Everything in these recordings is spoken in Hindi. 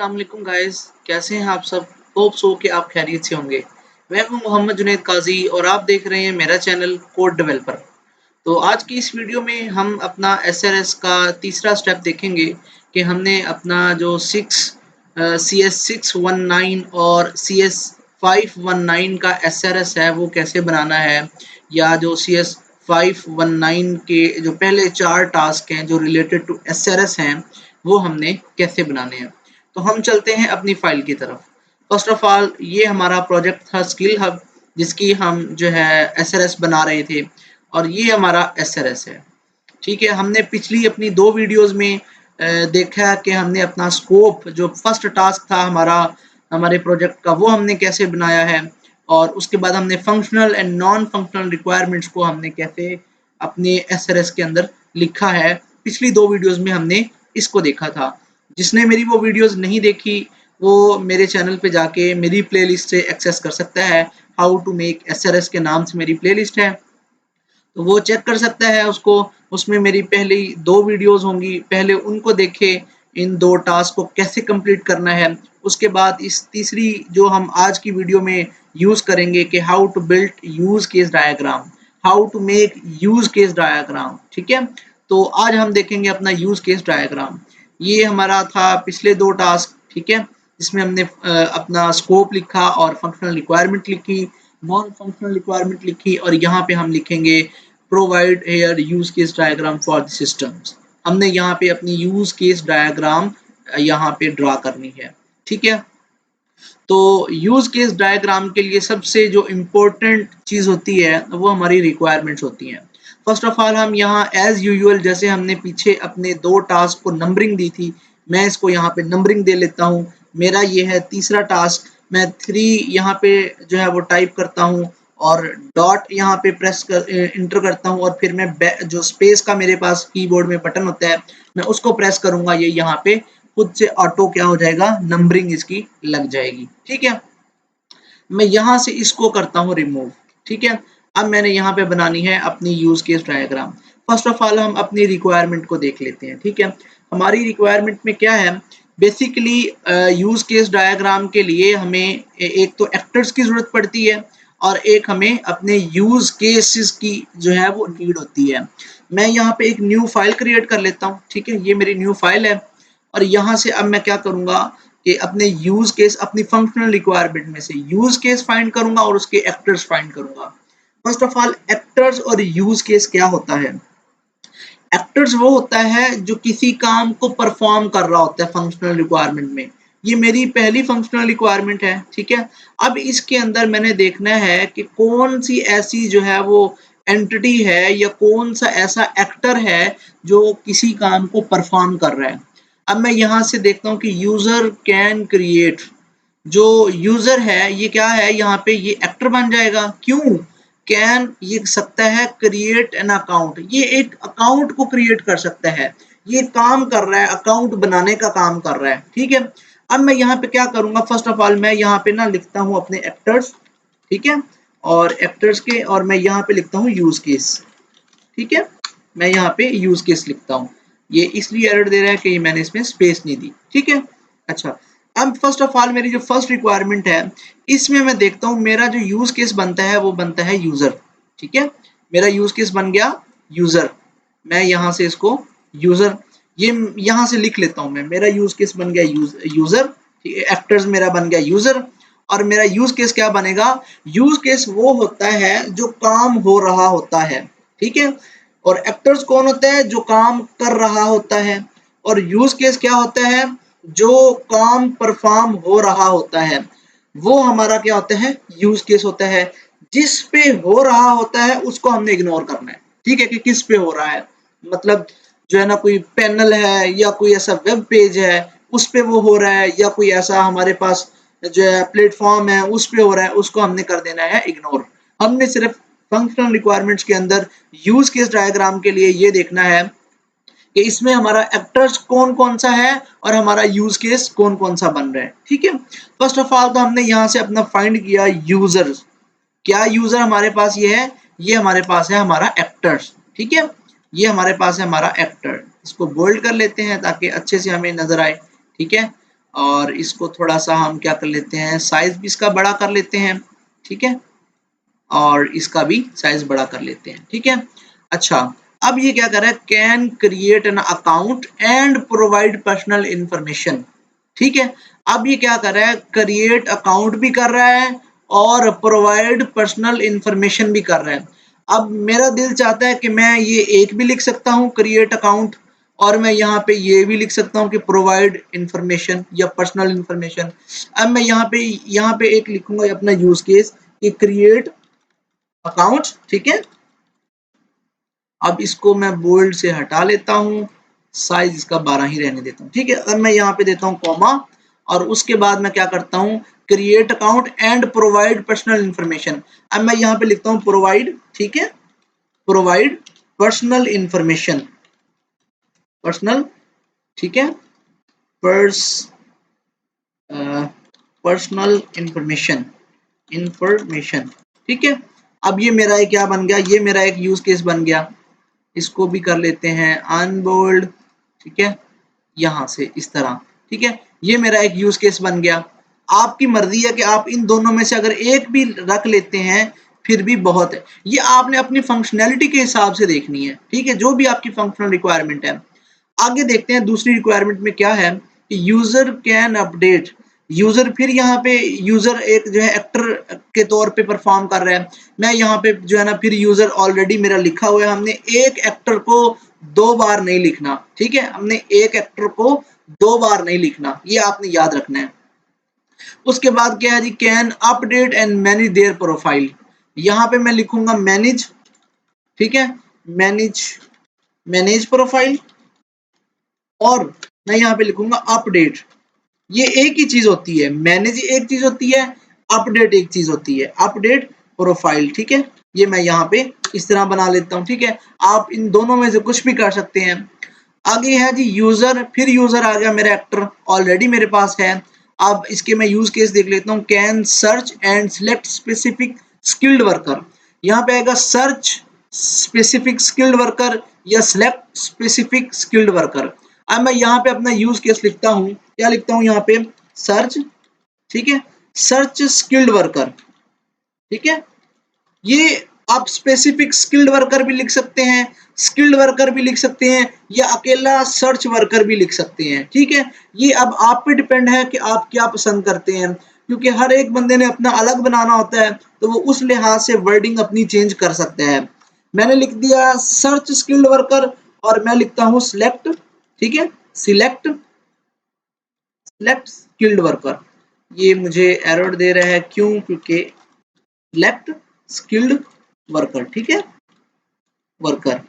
अस्सलाम वालेकुम गाइस, कैसे हैं आप सब। होप सो कि आप खैरियत से होंगे। मैं हूं मोहम्मद जुनैद काजी और आप देख रहे हैं मेरा चैनल कोड डेवलपर। तो आज की इस वीडियो में हम अपना एसआरएस का तीसरा स्टेप देखेंगे कि हमने अपना जो सी एस 619 और सी एस 519 का एसआरएस है वो कैसे बनाना है, या जो सी एस 519 के जो पहले 4 टास्क हैं जो रिलेटेड टू एसआरएस हैं वो हमने कैसे बनाने हैं। तो हम चलते हैं अपनी फाइल की तरफ। फर्स्ट ऑफ ऑल ये हमारा प्रोजेक्ट था स्किल हब, जिसकी हम जो है एसआरएस बना रहे थे, और ये हमारा एसआरएस है। ठीक है, हमने पिछली अपनी 2 वीडियोस में देखा कि हमने अपना स्कोप जो फर्स्ट टास्क था हमारा हमारे प्रोजेक्ट का वो हमने कैसे बनाया है, और उसके बाद हमने functional and non functional requirements को हमने कैसे अपने एसआरएस के अंदर लिखा है। पिछली 2 वीडियोस में हमने इसको देखा था। जिसने मेरी वो वीडियोस नहीं देखी वो मेरे चैनल पे जाके मेरी प्लेलिस्ट से एक्सेस कर सकता है। हाउ टू मेक एसआरएस के नाम से मेरी प्लेलिस्ट है, तो वो चेक कर सकता है उसको। उसमें मेरी पहली 2 वीडियोस होंगी, पहले उनको देखे इन 2 टास्क को कैसे कंप्लीट करना है। उसके बाद इस तीसरी जो हम आज की वीडियो में यूज करेंगे कि how to build use case diagram, how to make use case diagram. ठीक है, तो आज हम देखेंगे अपना यूज केस डायग्राम। ये हमारा था पिछले 2 टास्क। ठीक है, इसमें हमने अपना स्कोप लिखा और फंक्शनल रिक्वायरमेंट लिखी, नॉन फंक्शनल रिक्वायरमेंट लिखी, और यहाँ पे हम लिखेंगे provide here use case diagram for the systems. हमने यहाँ पे अपनी यूज केस डायग्राम यहाँ पे ड्रा करनी है। ठीक है, तो यूज केस डायग्राम के लिए सबसे जो इम्पोर्टेंट चीज होती है वो हमारी रिक्वायरमेंट्स होती हैं। फर्स्ट ऑफ ऑल हम यहाँ एज यूजुअल जैसे हमने पीछे अपने 2 टास्क को नंबरिंग दी थी, मैं इसको यहाँ पे नंबरिंग दे लेता हूँ। मेरा ये है तीसरा टास्क, मैं 3 यहाँ पे जो है वो टाइप करता हूँ और डॉट यहाँ पे प्रेस कर इंटर करता हूँ, और फिर मैं जो स्पेस का मेरे पास कीबोर्ड में बटन होता है मैं उसको प्रेस करूंगा, ये यहाँ पे खुद से ऑटो क्या हो जाएगा, नंबरिंग इसकी लग जाएगी। ठीक है, मैं यहाँ से इसको करता हूँ रिमूव। ठीक है, अब मैंने यहाँ पे बनानी है अपनी use case diagram. First of all हम अपनी रिक्वायरमेंट को देख लेते हैं। ठीक है, हमारी रिक्वायरमेंट में क्या है, बेसिकली यूज केस डायग्राम के लिए हमें एक तो एक्टर्स की जरूरत पड़ती है और एक हमें अपने यूज केसेस की जो है वो नीड होती है। मैं यहाँ पे एक न्यू फाइल क्रिएट कर लेता हूँ। ठीक है, ये मेरी न्यू फाइल है, और यहाँ से अब मैं क्या करूंगा कि अपने यूज केस अपनी फंक्शनल रिक्वायरमेंट में से यूज केस फाइंड करूंगा और उसके एक्टर्स फाइंड करूंगा। फर्स्ट ऑफ ऑल एक्टर्स और यूज केस क्या होता है। एक्टर्स वो होता है जो किसी काम को परफॉर्म कर रहा होता है फंक्शनल रिक्वायरमेंट में। ये मेरी पहली फंक्शनल रिक्वायरमेंट है। ठीक है, अब इसके अंदर मैंने देखना है कि कौन सी ऐसी जो है वो एंटिटी है या कौन सा ऐसा एक्टर है जो किसी काम को परफॉर्म कर रहा है। अब मैं यहाँ से देखता हूँ कि यूजर कैन क्रिएट, जो यूजर है ये क्या है, यहाँ पे ये एक्टर बन जाएगा। क्यों, कैन ये सकता है क्रिएट एन अकाउंट, ये एक अकाउंट को क्रिएट कर सकता है, ये काम कर रहा है, अकाउंट बनाने का काम कर रहा है। ठीक है, अब मैं यहाँ पे क्या करूंगा, फर्स्ट ऑफ ऑल मैं यहाँ पे ना लिखता हूँ अपने एक्टर्स। ठीक है, और एक्टर्स के और मैं यहाँ पे लिखता हूँ यूज केस। ठीक है, मैं यहाँ पे यूज केस लिखता हूँ। ये इसलिए एरर दे रहा है कि मैंने इसमें स्पेस नहीं दी। ठीक है, अच्छा, अब फर्स्ट ऑफ ऑल मेरी जो फर्स्ट रिक्वायरमेंट है इसमें मैं देखता हूँ मेरा जो यूज केस बनता है वो बनता है यूजर। ठीक है, मेरा यूज केस बन गया यूजर। मैं यहाँ से इसको यूजर ये यहाँ से लिख लेता हूँ मैं, मेरा यूज केस बन गया यूजर। एक्टर्स मेरा बन गया यूजर, और मेरा यूज केस क्या बनेगा, यूज केस वो होता है जो काम हो रहा होता है। ठीक है, और एक्टर्स कौन होता है, जो काम कर रहा होता है, और यूज केस क्या होता है, जो काम परफॉर्म हो रहा होता है। वो हमारा क्या होता है, यूज केस होता है। जिस पे हो रहा होता है उसको हमने इग्नोर करना है। ठीक है, कि किस पे हो रहा है, मतलब जो है ना कोई पैनल है या कोई ऐसा वेब पेज है उस पे वो हो रहा है, या कोई ऐसा हमारे पास जो है प्लेटफॉर्म है उस पे हो रहा है, उसको हमने कर देना है इग्नोर। हमने सिर्फ फंक्शनल रिक्वायरमेंट्स के अंदर यूज केस डायग्राम के लिए ये देखना है कि इसमें हमारा एक्टर्स कौन कौन सा है और हमारा यूज केस कौन कौन सा बन रहा है। ठीक है, फर्स्ट ऑफ ऑल तो हमने यहाँ से अपना फाइंड किया यूजर। क्या यूजर हमारे पास ये है, ये हमारे पास है हमारा एक्टर्स। ठीक है, ये हमारे पास है हमारा एक्टर। इसको बोल्ड कर लेते हैं ताकि अच्छे से हमें नजर आए। ठीक है, और इसको थोड़ा सा हम क्या कर लेते हैं, साइज भी इसका बड़ा कर लेते हैं, ठीक है, और इसका भी साइज बड़ा कर लेते हैं, ठीक है। अच्छा, अब ये क्या कर रहा है, can create an account and provide personal information, ठीक है। अब ये क्या कर रहा है, क्रिएट अकाउंट भी कर रहा है और प्रोवाइड पर्सनल इंफॉर्मेशन भी कर रहा है। अब मेरा दिल चाहता है कि मैं ये एक भी लिख सकता हूँ क्रिएट अकाउंट, और मैं यहाँ पे ये भी लिख सकता हूँ कि प्रोवाइड इंफॉर्मेशन या पर्सनल इंफॉर्मेशन। अब मैं यहाँ पे एक लिखूंगा अपना यूज केस कि क्रिएट अकाउंट, ठीक है। अब इसको मैं बोल्ड से हटा लेता हूँ, साइज इसका 12 ही रहने देता हूँ, ठीक है। अब मैं यहाँ पे देता हूँ कॉमा, और उसके बाद मैं क्या करता हूँ, create account and provide personal information. अब मैं यहाँ पे लिखता हूँ प्रोवाइड, ठीक है, प्रोवाइड पर्सनल इंफॉर्मेशन, पर्सनल, ठीक है, पर्सनल इंफॉर्मेशन, इंफॉर्मेशन, ठीक है। अब ये मेरा एक क्या बन गया, ये मेरा एक यूज केस बन गया। इसको भी कर लेते हैं अनबोल्ड, ठीक है, यहां से इस तरह, ठीक है। ये मेरा एक यूज केस बन गया। आपकी मर्जी है कि आप इन दोनों में से अगर एक भी रख लेते हैं फिर भी बहुत है। ये आपने अपनी फंक्शनैलिटी के हिसाब से देखनी है, ठीक है, जो भी आपकी फंक्शनल रिक्वायरमेंट है। आगे देखते हैं दूसरी रिक्वायरमेंट में क्या है कि यूजर कैन अपडेट। यूजर, फिर यहाँ पे यूजर एक जो है एक्टर के तौर पे परफॉर्म कर रहा है। मैं यहाँ पे जो है ना, फिर यूजर ऑलरेडी मेरा लिखा हुआ है। हमने एक एक्टर को 2 बार नहीं लिखना, ठीक है, हमने एक एक्टर को 2 बार नहीं लिखना, ये आपने याद रखना है। उसके बाद क्या है जी, can update and manage their profile. यहाँ पे मैं लिखूंगा मैनेज, ठीक है, मैनेज, मैनेज प्रोफाइल, और मैं यहाँ पे लिखूंगा अपडेट। ये एक ही चीज होती है, मैनेज एक चीज होती है, अपडेट एक चीज होती है, अपडेट प्रोफाइल, ठीक है। ये मैं यहाँ पे इस तरह बना लेता हूँ, ठीक है। आप इन दोनों में से कुछ भी कर सकते हैं। आगे है जी यूजर, फिर यूजर आ गया, मेरा एक्टर ऑलरेडी मेरे पास है। अब इसके मैं यूज केस देख लेता हूँ, can search and select specific skilled worker. यहाँ पे आएगा सर्च स्पेसिफिक स्किल्ड वर्कर या सिलेक्ट स्पेसिफिक स्किल्ड वर्कर। अब मैं यहाँ पे अपना यूज केस लिखता हूँ, क्या लिखता हूँ यहाँ पे, सर्च, ठीक है, सर्च स्किल्ड वर्कर, ठीक है। ये आप स्पेसिफिक स्किल्ड वर्कर भी लिख सकते हैं, स्किल्ड वर्कर भी लिख सकते हैं, या अकेला सर्च वर्कर भी लिख सकते हैं, ठीक है। ये अब आप पे डिपेंड है कि आप क्या पसंद करते हैं, क्योंकि हर एक बंदे ने अपना अलग बनाना होता है, तो वो उस लिहाज से वर्डिंग अपनी चेंज कर सकते हैं। मैंने लिख दिया सर्च स्किल्ड वर्कर, और मैं लिखता हूँ सिलेक्ट, ठीक है, सिलेक्ट, सिलेक्ट स्किल्ड वर्कर। ये मुझे एरर दे रहा है, क्यों, क्योंकि सिलेक्ट स्किल्ड वर्कर, ठीक है, वर्कर,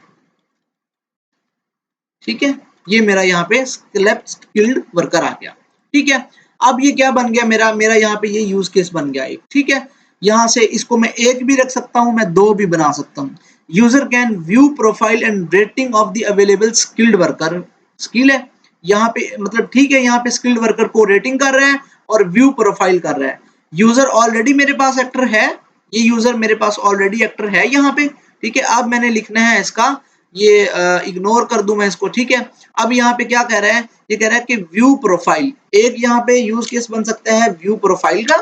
ठीक है। ये मेरा यहाँ पे सिलेक्ट स्किल्ड वर्कर आ गया, ठीक है। अब ये क्या बन गया, मेरा मेरा यहाँ पे ये यूज केस बन गया एक, ठीक है। यहाँ से इसको मैं एक भी रख सकता हूँ, मैं 2 भी बना सकता हूँ। User can view profile and rating of the available skilled worker, skill है यहाँ पे, मतलब ठीक है, यहाँ पे स्किल्ड वर्कर को रेटिंग कर रहे हैं और व्यू प्रोफाइल कर रहा है। यूजर ऑलरेडी मेरे पास एक्टर है, ये यूजर मेरे पास ऑलरेडी एक्टर है यहाँ पे, ठीक है। अब मैंने लिखना है इसका, ये इग्नोर कर दूं मैं इसको, ठीक है। अब यहाँ पे क्या कह रहा है, ये कह रहा है कि व्यू प्रोफाइल, एक यहाँ पे यूज केस बन सकता है व्यू प्रोफाइल का,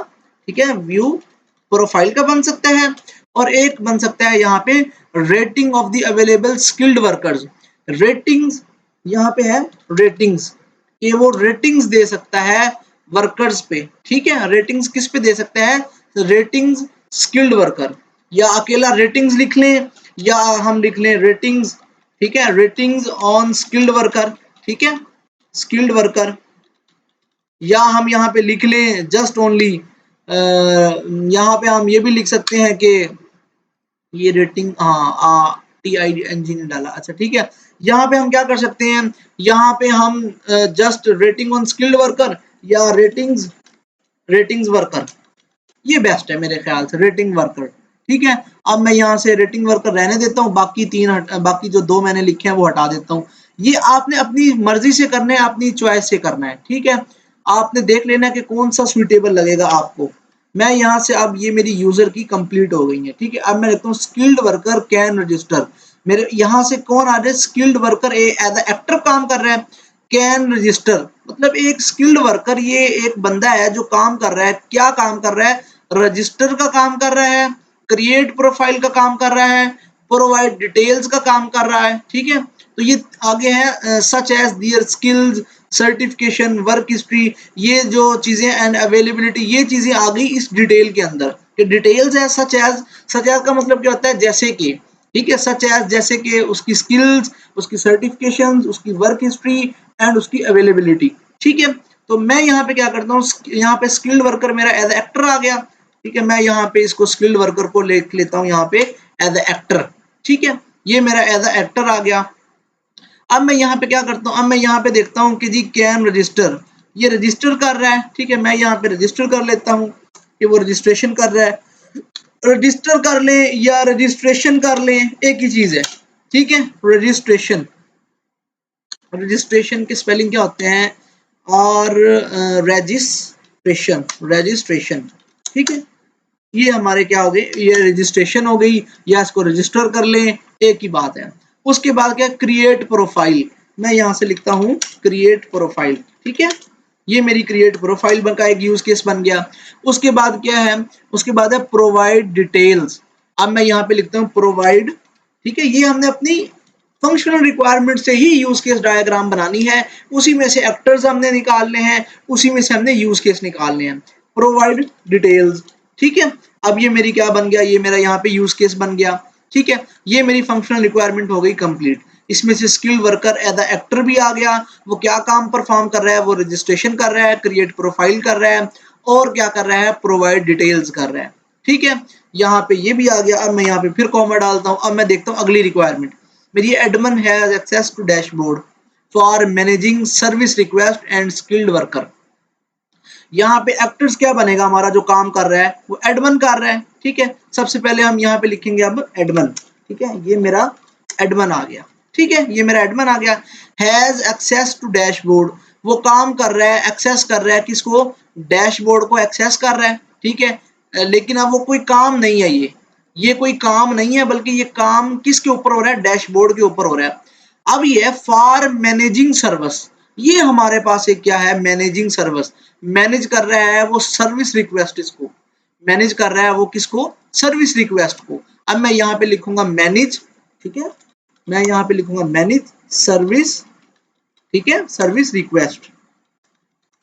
ठीक है, व्यू प्रोफाइल का बन सकता है, और एक बन सकता है यहाँ पे rating of the available skilled workers. Ratings यहाँ पे है, रेटिंग्स, ये वो रेटिंग्स दे सकता है वर्कर्स पे, ठीक है। रेटिंग्स किस पे दे सकता है, रेटिंग्स स्किल्ड वर्कर, या अकेला रेटिंग्स लिख लें, या हम लिख लें रेटिंग्स, ठीक है, रेटिंग्स ऑन स्किल्ड वर्कर, ठीक है, स्किल्ड वर्कर, या हम यहाँ पे लिख लें जस्ट ओनली, यहाँ पे हम ये भी लिख सकते हैं कि ये रेटिंग, हाँ TING ने डाला, अच्छा ठीक है। यहाँ पे हम क्या कर सकते हैं, यहाँ पे हम just rating on skilled worker या रेटिंग्स, रेटिंग्स वर्कर, ये बेस्ट है मेरे ख्याल से, रेटिंग वर्कर, ठीक है। अब मैं यहाँ से रेटिंग वर्कर रहने देता हूँ, बाकी जो 2 मैंने लिखे हैं वो हटा देता हूँ। ये आपने अपनी मर्जी से करना है, अपनी चॉइस से करना है, ठीक है। आपने देख लेना है कि कौन सा सुइटेबल लगेगा आपको। मैं यहाँ से, अब ये मेरी यूजर की कंप्लीट हो गई है, ठीक है। अब मैं लिखता हूँ स्किल्ड वर्कर कैन रजिस्टर। मेरे यहाँ से कौन आ रहा है, स्किल्ड वर्कर एज एक्टर काम कर रहा है, कैन रजिस्टर, मतलब मतलब एक स्किल्ड वर्कर ये एक बंदा है जो काम कर रहा है। क्या काम कर रहा है? रजिस्टर का काम कर रहा है, क्रिएट प्रोफाइल का काम कर रहा है, प्रोवाइड डिटेल्स का काम कर रहा है। ठीक है, तो ये आगे है such as their skills, certification, work history, ये जो चीजें एंड अवेलेबिलिटी, ये चीजें आ गई इस डिटेल के अंदर। कि डिटेल्स है सच एज का मतलब क्या होता है? जैसे कि, ठीक है, सच एज जैसे कि उसकी स्किल्स, उसकी सर्टिफिकेशंस, उसकी वर्क हिस्ट्री एंड उसकी अवेलेबिलिटी। ठीक है, तो मैं यहाँ पे क्या करता हूँ, यहाँ पे स्किल्ड वर्कर मेरा एज एक्टर आ गया। ठीक है, मैं यहाँ पे इसको स्किल्ड वर्कर को ले लेता हूँ यहाँ पे एज एक्टर। ठीक है, ये मेरा एज एक्टर आ गया। अब मैं यहाँ पे क्या करता हूँ, अब मैं यहाँ पे देखता हूँ कि जी कैन रजिस्टर, ये रजिस्टर कर रहा है। ठीक है, मैं यहाँ पे रजिस्टर कर लेता हूँ कि वो रजिस्ट्रेशन कर रहा है। रजिस्टर कर लें या रजिस्ट्रेशन कर लें, एक ही चीज है। ठीक है, रजिस्ट्रेशन, रजिस्ट्रेशन के स्पेलिंग क्या होते हैं? और रजिस्ट्रेशन, रजिस्ट्रेशन। ठीक है, ये हमारे क्या हो गए, ये रजिस्ट्रेशन हो गई, या इसको रजिस्टर कर लें, एक ही बात है। उसके बाद क्या? क्रिएट प्रोफाइल, मैं यहां से लिखता हूं क्रिएट प्रोफाइल। ठीक है, ये मेरी क्रिएट प्रोफाइल का एक यूज केस बन गया। उसके बाद क्या है? उसके बाद है प्रोवाइड डिटेल्स। अब मैं यहाँ पे लिखता हूँ प्रोवाइड। ठीक है, ये हमने अपनी फंक्शनल रिक्वायरमेंट से ही यूज केस डायग्राम बनानी है, उसी में से एक्टर्स हमने निकालने हैं, उसी में से हमने यूज केस निकालने हैं। Provide details. ठीक है, अब ये मेरी क्या बन गया? ये मेरा यहाँ पे यूज केस बन गया। ठीक है, ये मेरी फंक्शनल रिक्वायरमेंट हो गई कंप्लीट। इसमें से skilled worker as a actor भी आ गया, वो क्या काम परफॉर्म कर रहा है? वो रजिस्ट्रेशन कर रहा है, क्रिएट प्रोफाइल कर रहा है, और क्या कर रहा है? प्रोवाइड डिटेल्स कर रहा है। ठीक है, यहाँ पे ये भी आ गया। अब मैं यहाँ पे फिर कॉमा डालता हूँ। अब मैं देखता हूँ अगली रिक्वायरमेंट मेरी, admin has access to dashboard for managing service request and skilled worker. यहाँ पे एक्टर्स क्या बनेगा? हमारा जो काम कर रहा है वो एडमिन कर रहा है। ठीक है, सबसे पहले हम यहाँ पे लिखेंगे अब एडमिन। ठीक है, ये मेरा एडमिन आ गया। ठीक है, ये मेरा एडमिन आ गया। हैज एक्सेस टू डैशबोर्ड, वो काम कर रहा है, एक्सेस कर रहा है किसको? डैशबोर्ड को एक्सेस कर रहा है। ठीक है, लेकिन अब वो कोई काम नहीं है, ये कोई काम नहीं है, बल्कि ये काम किसके ऊपर हो रहा है? डैशबोर्ड के ऊपर हो रहा है। अब ये फॉर मैनेजिंग सर्विस, ये हमारे पास एक क्या है? Managing service. मैनेज कर रहा है वो सर्विस रिक्वेस्ट, इसको मैनेज कर रहा है वो किसको? सर्विस रिक्वेस्ट को। अब मैं यहाँ पे लिखूंगा मैनेज। ठीक है, मैं यहाँ पे लिखूंगा मैनेज सर्विस। ठीक है, सर्विस रिक्वेस्ट।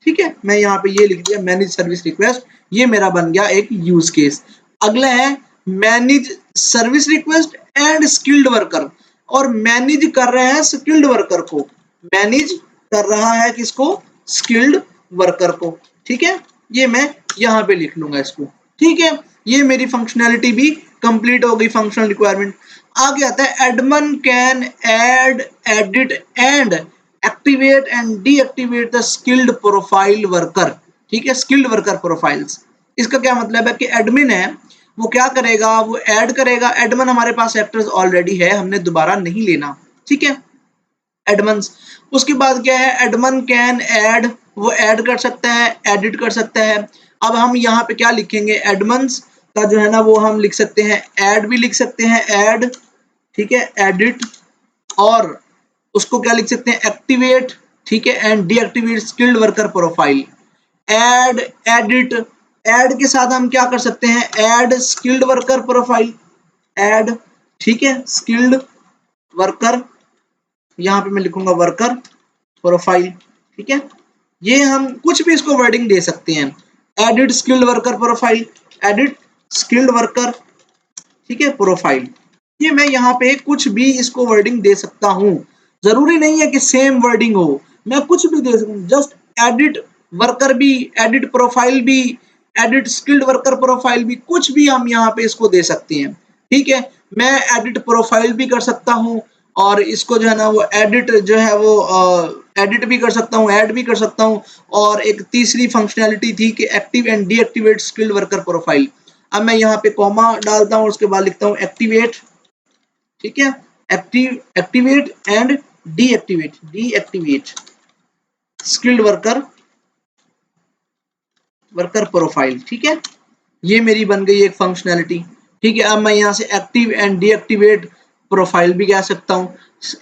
ठीक है, मैं यहाँ पे ये लिख दिया मैनेज सर्विस रिक्वेस्ट। ये मेरा बन गया एक यूज केस। अगला है manage service request and skilled worker, और मैनेज कर रहे हैं स्किल्ड वर्कर को, मैनेज कर रहा है किसको? स्किल्ड वर्कर को। ठीक है, ये मैं यहाँ पे लिख लूंगा इसको। ठीक है, ये मेरी फंक्शनैलिटी भी कंप्लीट हो गई, फंक्शनल रिक्वायरमेंट। आगे आता है admin can add, edit and activate and deactivate the skilled profile worker. ठीक है, स्किल्ड वर्कर प्रोफाइल्स, इसका क्या मतलब है कि एडमिन है वो क्या करेगा? वो ऐड करेगा। एडमिन हमारे पास एक्टर्स ऑलरेडी है, हमने दोबारा नहीं लेना। ठीक है, एडमन्स। उसके बाद क्या है? एडमन कैन ऐड, वो ऐड कर सकता है, एडिट कर सकता है। अब हम यहाँ पे क्या लिखेंगे? एडमन्स का जो है ना वो हम लिख सकते हैं, ऐड भी लिख सकते हैं, ऐड। ठीक है, एडिट, और उसको क्या लिख सकते हैं? एक्टिवेट। ठीक है, and deactivate skilled worker profile. Add, edit, add के साथ हम क्या कर सकते हैं? Add skilled worker profile, add. ठीक है, स्किल्ड वर्कर, यहाँ पे मैं लिखूंगा वर्कर प्रोफाइल। ठीक है, ये हम कुछ भी इसको वर्डिंग दे सकते हैं। Edit skilled worker profile, edit skilled worker, ठीक है, प्रोफाइल। ये मैं यहाँ पे कुछ भी इसको वर्डिंग दे सकता हूँ, जरूरी नहीं है कि सेम वर्डिंग हो, मैं कुछ भी दे सकूँ। जस्ट एडिट वर्कर भी, एडिट प्रोफाइल भी, एडिट स्किल्ड वर्कर प्रोफाइल भी, कुछ भी हम यहाँ पे इसको दे सकते हैं। ठीक है, मैं एडिट प्रोफाइल भी कर सकता हूँ, और इसको जो है ना वो एडिट जो है वो एडिट भी कर सकता हूँ, ऐड भी कर सकता हूँ। और एक तीसरी फंक्शनैलिटी थी कि active and deactivate skilled worker profile. अब मैं यहाँ पे कॉमा डालता हूँ, उसके बाद लिखता हूँ एक्टिवेट। ठीक है, activate and deactivate skilled worker profile. ठीक है, ये मेरी बन गई एक फंक्शनैलिटी। ठीक है, अब मैं यहाँ से एक्टिव एंड डीएक्टिवेट प्रोफाइल भी कह सकता हूँ।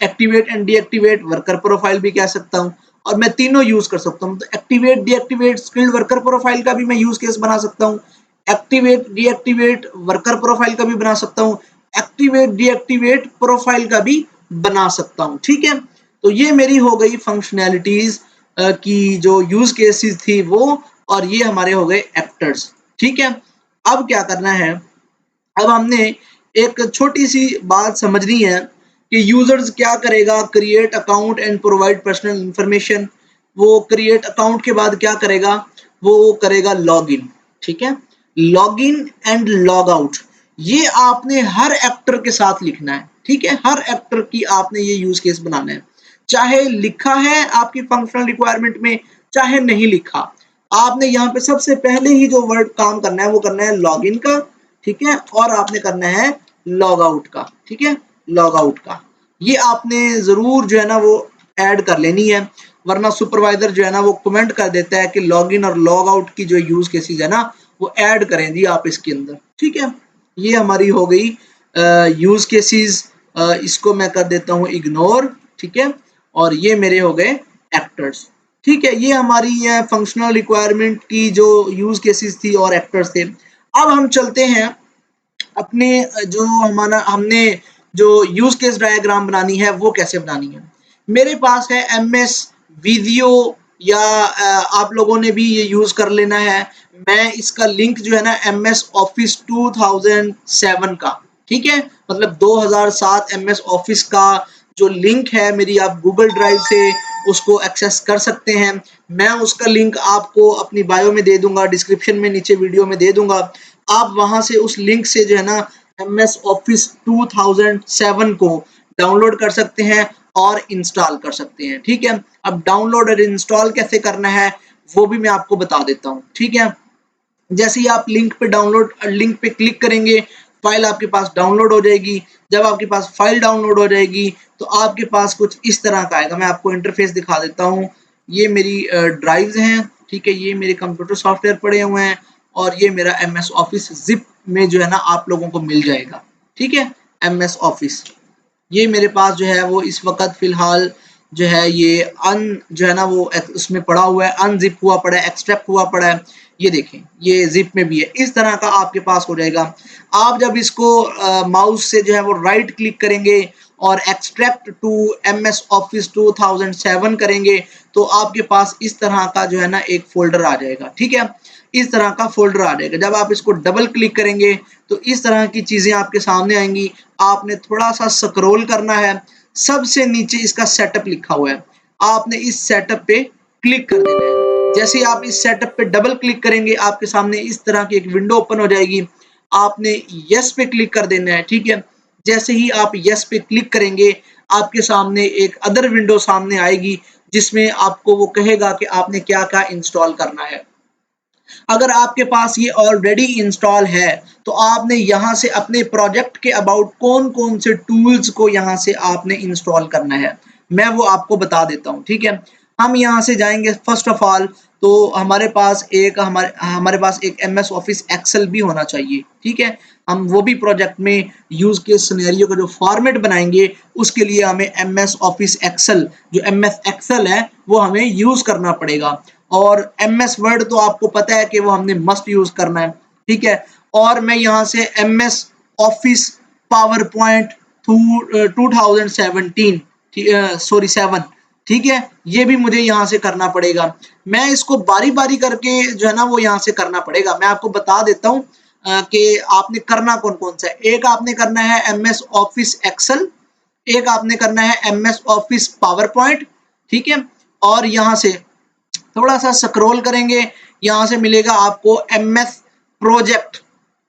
Activate and deactivate worker profile भी कह सकता हूँ, और मैं तीनों यूज कर सकता हूँ। तो activate deactivate skilled worker profile का भी मैं यूज केस बना सकता हूँ, एक्टिवेट डीएक्टिवेट वर्कर प्रोफाइल का भी बना सकता हूँ, एक्टिवेट डीएक्टिवेट प्रोफाइल का भी बना सकता हूँ। ठीक है, तो ये मेरी हो गई फंक्शनैलिटीज की जो यूज केसेस थी वो, और ये हमारे हो गए एक्टर्स। ठीक है, अब क्या करना है, अब हमने एक छोटी सी बात समझनी है कि यूजर्स क्या करेगा, create account and provide personal information. वो क्रिएट अकाउंट के बाद क्या करेगा, वो करेगा लॉगिन। ठीक है, लॉगिन एंड लॉग आउट, ये आपने हर एक्टर के साथ लिखना है। ठीक है, हर एक्टर की आपने ये यूज केस बनाना है, चाहे लिखा है आपकी फंक्शनल रिक्वायरमेंट में, चाहे नहीं लिखा। आपने यहाँ पे सबसे पहले ही जो वर्ड काम करना है वो करना है लॉगिन का। ठीक है, और आपने करना है लॉग आउट का। ठीक है, लॉग आउट का ये आपने जरूर जो है ना वो ऐड कर लेनी है, वरना सुपरवाइजर जो है ना वो कमेंट कर देता है कि लॉगिन और लॉग आउट की जो यूज केसेस है ना वो ऐड करें जी आप इसके अंदर। ठीक है, ये हमारी हो गई यूज केसेस, इसको मैं कर देता हूँ इग्नोर। ठीक है, और ये मेरे हो गए एक्टर्स। ठीक है, ये हमारी फंक्शनल रिक्वायरमेंट की जो यूज केसेस थी और एक्टर्स थे। अब हम चलते हैं अपने जो हमारा हमने जो यूज केस डायग्राम बनानी है वो कैसे बनानी है। मेरे पास है एमएस वीडियो, या आप लोगों ने भी ये यूज कर लेना है। मैं इसका लिंक जो है ना एमएस ऑफिस 2007 का, ठीक है, मतलब 2007 एमएस ऑफिस का जो लिंक है मेरी, आप गूगल ड्राइव से उसको एक्सेस कर सकते हैं। मैं उसका लिंक आपको अपनी बायो में दे दूंगा, डिस्क्रिप्शन में नीचे वीडियो में दे दूंगा। आप वहां से उस लिंक से जो है ना एमएस ऑफिस 2007 को डाउनलोड कर सकते हैं और इंस्टॉल कर सकते हैं। ठीक है, अब डाउनलोड और इंस्टॉल कैसे करना है वो भी मैं आपको बता देता हूँ। ठीक है, जैसे ही आप लिंक पे क्लिक करेंगे, फाइल आपके पास डाउनलोड हो जाएगी। जब आपके पास फाइल डाउनलोड हो जाएगी तो आपके पास कुछ इस तरह का आएगा। मैं आपको इंटरफेस दिखा देता हूँ। ये मेरी ड्राइव्स हैं। ठीक है, ये मेरे कंप्यूटर सॉफ्टवेयर पड़े हुए हैं, और ये मेरा एमएस ऑफिस जिप में जो है ना आप लोगों को मिल जाएगा। ठीक है, एमएस ऑफिस ये मेरे पास जो है वो इस वक्त फिलहाल जो है ये जो है ना वो उसमें पड़ा हुआ है, अनजिप हुआ पड़ा है, एक्सट्रैक्ट हुआ पड़ा है। ये देखें, ये जिप में भी है, इस तरह का आपके पास हो जाएगा। आप जब इसको माउस से जो है वो राइट क्लिक करेंगे और एक्सट्रैक्ट टू एमएस ऑफिस 2007 करेंगे तो आपके पास इस तरह का जो है ना एक फोल्डर आ जाएगा। ठीक है, इस तरह का फोल्डर आ जाएगा। जब आप इसको डबल क्लिक करेंगे तो इस तरह की चीजें आपके सामने आएंगी। आपने थोड़ा सा स्क्रॉल करना है, सबसे नीचे इसका सेटअप लिखा हुआ है, आपने इस सेटअप पे क्लिक कर देना है। जैसे ही आप इस सेटअप पे डबल क्लिक करेंगे आपके सामने इस तरह की एक विंडो ओपन हो जाएगी। आपने यस पे क्लिक कर देना है। ठीक है, जैसे ही आप यस पे क्लिक करेंगे आपके सामने एक अदर विंडो सामने आएगी जिसमें आपको वो कहेगा कि आपने क्या क्या इंस्टॉल करना है। अगर आपके पास ये ऑलरेडी इंस्टॉल है तो आपने यहाँ से अपने प्रोजेक्ट के अबाउट कौन कौन से टूल्स को यहाँ से आपने इंस्टॉल करना है, मैं वो आपको बता देता हूँ। ठीक है, हम यहाँ से जाएंगे। फर्स्ट ऑफ ऑल तो हमारे पास एक एमएस ऑफिस एक्सेल भी होना चाहिए। ठीक है, हम वो भी प्रोजेक्ट में यूज के सिनेरियो का जो फॉर्मेट बनाएंगे उसके लिए हमें एमएस ऑफिस एक्सेल, जो एमएस एक्सेल है वो हमें यूज करना पड़ेगा। और एमएस वर्ड तो आपको पता है कि वो हमने मस्ट यूज करना है। ठीक है, और मैं यहाँ से MS office power point 2017 sorry 7, ठीक है, ये भी मुझे यहाँ से करना पड़ेगा। मैं इसको बारी बारी करके जो है ना वो यहाँ से करना पड़ेगा। मैं आपको बता देता हूँ कि आपने करना कौन कौन सा है। एक आपने करना है एमएस ऑफिस एक्सेल, एक आपने करना है एमएस ऑफिस पावर पॉइंट। ठीक है, और यहाँ से थोड़ा सा स्क्रॉल करेंगे, यहां से मिलेगा आपको एमएस प्रोजेक्ट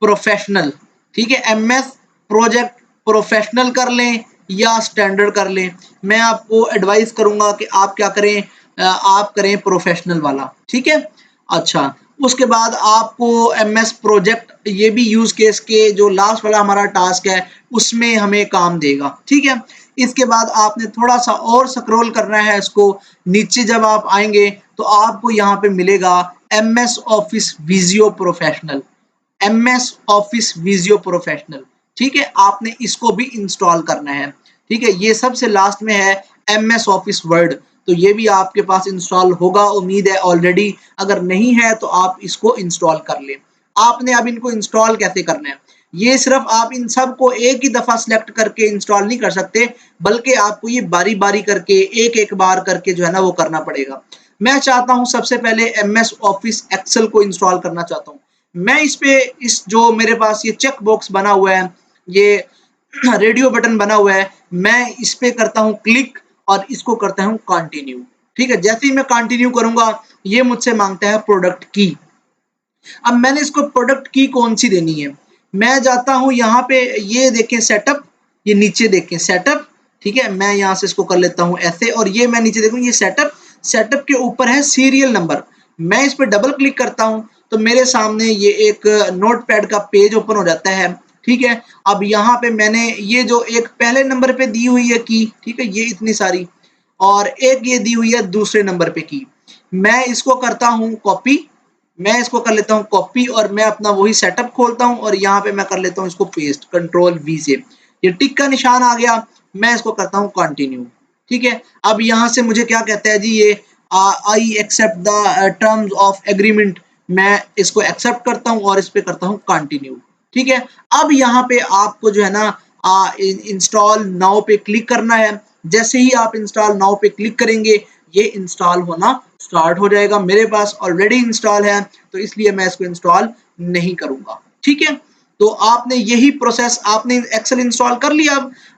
प्रोफेशनल। ठीक है, एमएस प्रोजेक्ट प्रोफेशनल कर लें या स्टैंडर्ड कर लें। मैं आपको एडवाइस करूंगा कि आप क्या करें, आप करें प्रोफेशनल वाला। ठीक है, अच्छा, उसके बाद आपको एमएस प्रोजेक्ट ये भी यूज केस के जो लास्ट वाला हमारा टास्क है उसमें हमें काम देगा। ठीक है, इसके बाद आपने थोड़ा सा और स्क्रॉल करना है इसको। नीचे जब आप आएंगे तो आपको यहाँ पे मिलेगा MS office Visio professional, MS office Visio professional. ठीक है, आपने इसको भी इंस्टॉल करना है। ठीक है, ये सबसे लास्ट में है MS ऑफिस वर्ड, तो ये भी आपके पास इंस्टॉल होगा, उम्मीद है ऑलरेडी। अगर नहीं है तो आप इसको इंस्टॉल कर लें। आपने अब इनको इंस्टॉल कैसे करना है, ये सिर्फ आप इन सब को एक ही दफा सिलेक्ट करके इंस्टॉल नहीं कर सकते, बल्कि आपको ये बारी बारी करके एक एक बार करके जो है ना वो करना पड़ेगा। मैं चाहता हूं सबसे पहले MS ऑफिस एक्सेल को इंस्टॉल करना चाहता हूं। मैं इस पे, इस जो मेरे पास ये चेक बॉक्स बना हुआ है, ये रेडियो बटन बना हुआ है, मैं इस पे करता हूं क्लिक और इसको करता हूं कंटिन्यू। ठीक है, जैसे ही मैं कंटिन्यू करूंगा ये मुझसे मांगता है प्रोडक्ट की। अब मैंने इसको प्रोडक्ट की कौन सी देनी है, मैं जाता हूं यहाँ पे, ये देखें सेटअप, ये नीचे देखें सेटअप। ठीक है, मैं यहाँ से इसको कर लेता हूं ऐसे, और ये मैं नीचे देखूं ये सेटअप, सेटअप के ऊपर है सीरियल नंबर। मैं इस पर डबल क्लिक करता हूं तो मेरे सामने ये एक नोटपैड का पेज ओपन हो जाता है। ठीक है, अब यहाँ पे मैंने ये जो एक पहले नंबर पे दी हुई है की, ठीक है, ये इतनी सारी, और एक ये दी हुई है दूसरे नंबर पे की, मैं इसको करता हूं कॉपी, मैं इसको कर लेता हूं कॉपी, और मैं अपना वही सेटअप खोलता हूं और यहाँ पे मैं कर लेता हूं इसको पेस्ट कंट्रोल V से। ये टिक का निशान आ गया, मैं इसको करता हूं कंटिन्यू। ठीक है, अब यहाँ से मुझे क्या कहता है जी, ये I accept the terms of agreement, मैं इसको एक्सेप्ट करता हूं और इस पे करता हूं कंटिन्यू। ठीक है, अब यहाँ पे आपको जो है ना इंस्टॉल नाउ पे क्लिक करना है। जैसे ही आप इंस्टॉल नाउ पे क्लिक करेंगे ये इंस्टॉल होना स्टार्ट हो जाएगा। मेरे पास ऑलरेडी इंस्टॉल है तो इसलिए मैं इसको इंस्टॉल नहीं करूंगा। ठीक है, तो आपने यही प्रोसेस, आपने एक्सेल इंस्टॉल कर लिया,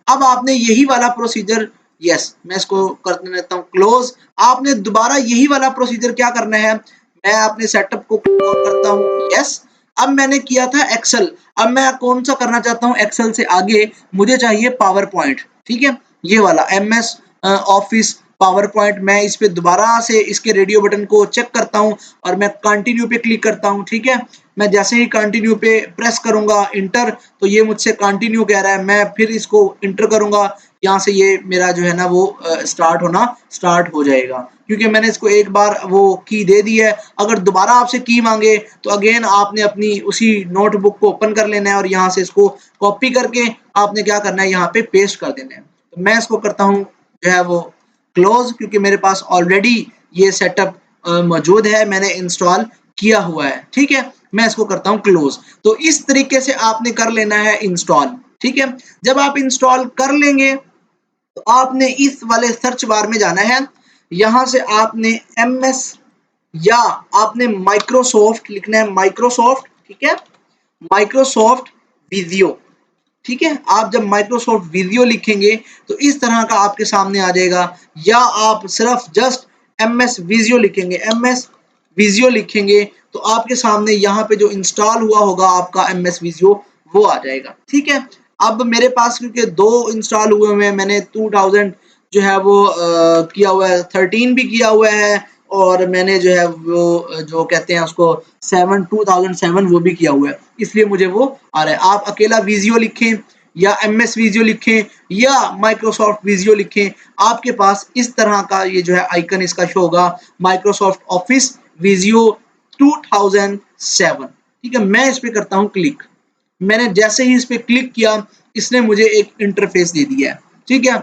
अब आपने यही वाला प्रोसीजर, यस मैं इसको कर देता हूं क्लोज। आपने दोबारा यही वाला प्रोसीजर क्या करना है, मैं अपने सेटअप को करता हूं यस। अब मैंने किया था एक्सेल, अब मैं कौन सा करना चाहता हूं एक्सेल से आगे, मुझे चाहिए पावर पॉइंट। ठीक है, ये वाला MS ऑफिस पावर पॉइंट, मैं इस पे दोबारा से इसके रेडियो बटन को चेक करता हूं और मैं कंटिन्यू पे क्लिक करता हूं। ठीक है, मैं जैसे ही कंटिन्यू पे प्रेस करूंगा इंटर, तो ये मुझसे कंटिन्यू कह रहा है, मैं फिर इसको इंटर करूंगा, यहाँ से ये मेरा जो है ना वो स्टार्ट होना स्टार्ट हो जाएगा, क्योंकि मैंने इसको एक बार वो की दे दी है। अगर दोबारा आपसे की मांगे तो अगेन आपने अपनी उसी नोटबुक को ओपन कर लेना है और यहाँ से इसको कॉपी करके आपने क्या करना है, यहाँ पे पेस्ट कर देना है। तो मैं इसको करता हूँ जो है वो क्लोज, क्योंकि मेरे पास ऑलरेडी ये सेटअप मौजूद है, मैंने इंस्टॉल किया हुआ है। ठीक है, मैं इसको करता हूं क्लोज। तो इस तरीके से आपने कर लेना है इंस्टॉल। ठीक है, जब आप इंस्टॉल कर लेंगे तो आपने इस वाले सर्च बार में जाना है, यहां से आपने MS या आपने माइक्रोसॉफ्ट लिखना है, माइक्रोसॉफ्ट। ठीक है, माइक्रोसॉफ्ट विजियो। ठीक है, आप जब माइक्रोसॉफ्ट विजियो लिखेंगे तो इस तरह का आपके सामने आ जाएगा, या आप सिर्फ जस्ट MS विजियो लिखेंगे, MS विजियो लिखेंगे तो आपके सामने यहाँ पे जो इंस्टॉल हुआ होगा आपका MS विजियो वो आ जाएगा। ठीक है, अब मेरे पास क्योंकि 2 इंस्टॉल हुए हुए हैं, मैंने 2000 जो है वो किया हुआ है, 13 भी किया हुआ है, और मैंने जो है वो जो कहते हैं उसको 2007 वो भी किया हुआ है, इसलिए मुझे वो आ रहा है। आप अकेला विजियो लिखें या MS विजियो लिखें या माइक्रोसॉफ्ट विजियो लिखें, आपके पास इस तरह का ये जो है आइकन इसका शो होगा, माइक्रोसॉफ्ट ऑफिस विजियो 2007। ठीक है, मैं इस पे करता हूं क्लिक। मैंने जैसे ही इस पे क्लिक किया इसने मुझे एक इंटरफेस दे दिया है। ठीक है,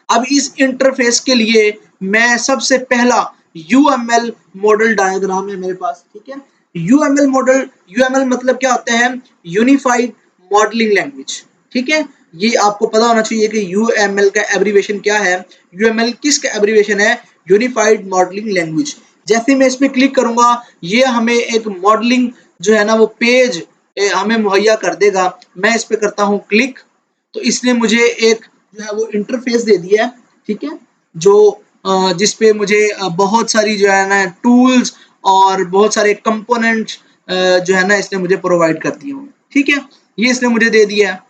अब इस इंटरफेस के लिए मैं सबसे पहला UML मॉडल डायग्राम है मेरे पास। ठीक है, UML मॉडल, UML मतलब क्या होता है, यूनिफाइड मॉडलिंग लैंग्वेज। ठीक है, ये आपको पता होना चाहिए कि UML का एब्रीविएशन क्या है। UML किसका एब्रीविएशन है, यूनिफाइड मॉडलिंग लैंग्वेज। जैसे मैं इस पे क्लिक करूंगा ये हमें एक मॉडलिंग जो है ना वो पेज हमें मुहैया कर देगा। मैं इस पे करता हूं क्लिक, तो इसने मुझे एक जो है वो इंटरफेस दे दिया है। ठीक है, जो जिसपे मुझे बहुत सारी जो है ना टूल्स और बहुत सारे कंपोनेंट्स जो है ना इसने मुझे प्रोवाइड कर दिए होंगे। ठीक है, ये इसने मुझे दे दिया है।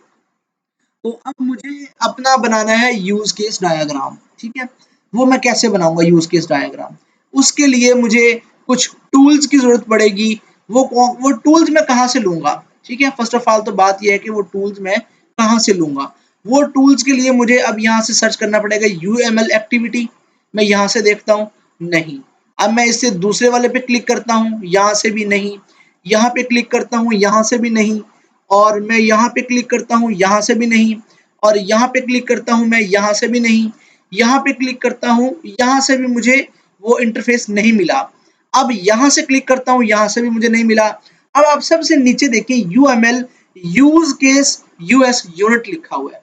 तो अब मुझे अपना बनाना है यूज केस डायग्राम। ठीक है, वो मैं कैसे बनाऊंगा यूज केस डायग्राम, उसके लिए मुझे कुछ टूल्स की जरूरत पड़ेगी। वो टूल्स मैं कहाँ से लूंगा। ठीक है, फर्स्ट ऑफ ऑल तो बात यह है कि वो टूल्स मैं कहाँ से लूंगा। वो टूल्स के लिए मुझे अब यहाँ से सर्च करना पड़ेगा UML एक्टिविटी। मैं यहाँ से देखता हूँ, नहीं। अब मैं इससे दूसरे वाले पे क्लिक करता हूँ, यहाँ से भी नहीं। यहाँ पे क्लिक करता हूँ, यहाँ से भी नहीं। और मैं यहाँ पे क्लिक करता हूँ, यहाँ से भी नहीं। और यहाँ पे क्लिक करता हूँ मैं, यहाँ से भी नहीं, यहाँ पे क्लिक करता हूँ, यहाँ से भी मुझे वो इंटरफेस नहीं मिला। अब यहाँ से क्लिक करता हूँ, यहाँ से भी मुझे नहीं मिला। अब आप सबसे नीचे देखिए UML use case US unit लिखा हुआ है,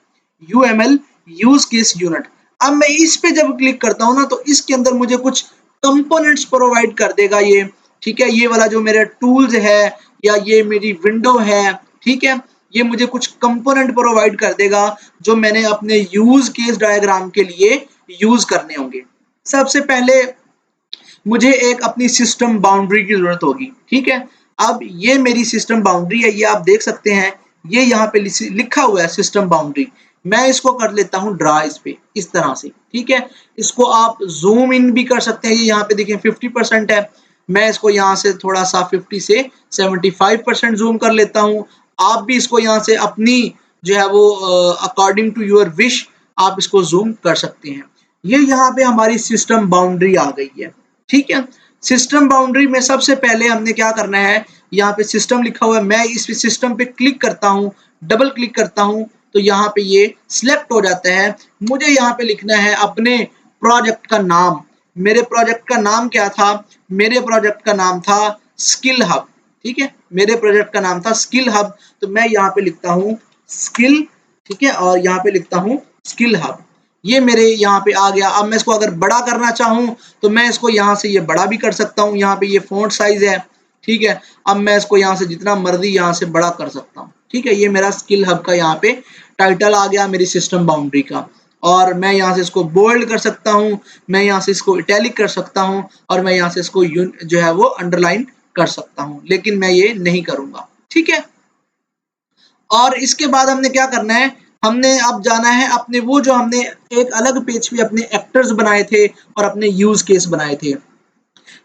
UML यूज केस यूनिट। अब मैं इस पे जब क्लिक करता हूँ ना, तो इसके अंदर मुझे कुछ कंपोनेंट्स प्रोवाइड कर देगा ये, ठीक है। ये वाला जो मेरा टूल्स है या ये मेरी विंडो है, ठीक है, ये मुझे कुछ कंपोनेंट प्रोवाइड कर देगा जो मैंने अपने यूज केस डायग्राम के लिए यूज करने होंगे। सबसे पहले मुझे एक अपनी सिस्टम बाउंड्री की जरूरत होगी, ठीक है। अब ये मेरी सिस्टम बाउंड्री है, ये आप देख सकते हैं, ये यहाँ पे लिखा हुआ है सिस्टम बाउंड्री। मैं इसको कर लेता हूँ ड्रा इस पे, इस तरह से, ठीक है। इसको आप जूम इन भी कर सकते हैं, ये यहाँ पे देखिए 50% है। मैं इसको यहाँ से थोड़ा सा 50 से 75% जूम कर लेता हूँ। आप भी इसको यहाँ से अपनी जो है वो अकॉर्डिंग टू योर विश आप इसको जूम कर सकते हैं। ये यहाँ पे हमारी सिस्टम बाउंड्री आ गई है, ठीक है। सिस्टम बाउंड्री में सबसे पहले हमने क्या करना है, यहाँ पे सिस्टम लिखा हुआ है, मैं इस सिस्टम पे क्लिक करता हूँ, डबल क्लिक करता हूँ, तो यहाँ पे ये सिलेक्ट हो जाता है। मुझे यहाँ पे लिखना है अपने प्रोजेक्ट का नाम। मेरे प्रोजेक्ट का नाम क्या था? मेरे प्रोजेक्ट का नाम था स्किल हब, ठीक है। मेरे प्रोजेक्ट का नाम था स्किल हब, तो मैं यहाँ पे लिखता हूँ स्किल, ठीक है, और यहाँ पे लिखता हूँ स्किल हब। ये मेरे यहाँ पे आ गया। अब मैं इसको अगर बड़ा करना चाहूँ तो मैं इसको यहाँ से ये बड़ा भी कर सकता हूँ। यहाँ पे ये फॉन्ट साइज है, ठीक है। अब मैं इसको यहाँ से जितना मर्जी यहाँ से बड़ा कर सकता हूँ, ठीक है। ये मेरा स्किल हब का यहाँ पे टाइटल आ गया मेरी सिस्टम बाउंड्री का। और मैं यहाँ से इसको बोल्ड कर सकता हूँ, मैं यहाँ से इसको इटैलिक कर सकता हूँ, और मैं यहाँ से इसको जो है वो अंडरलाइन कर सकता हूँ, लेकिन मैं ये नहीं करूंगा, ठीक है। और इसके बाद हमने क्या करना है, हमने अब जाना है अपने वो जो हमने एक अलग पेज पे अपने एक्टर्स बनाए थे और अपने यूज केस बनाए थे।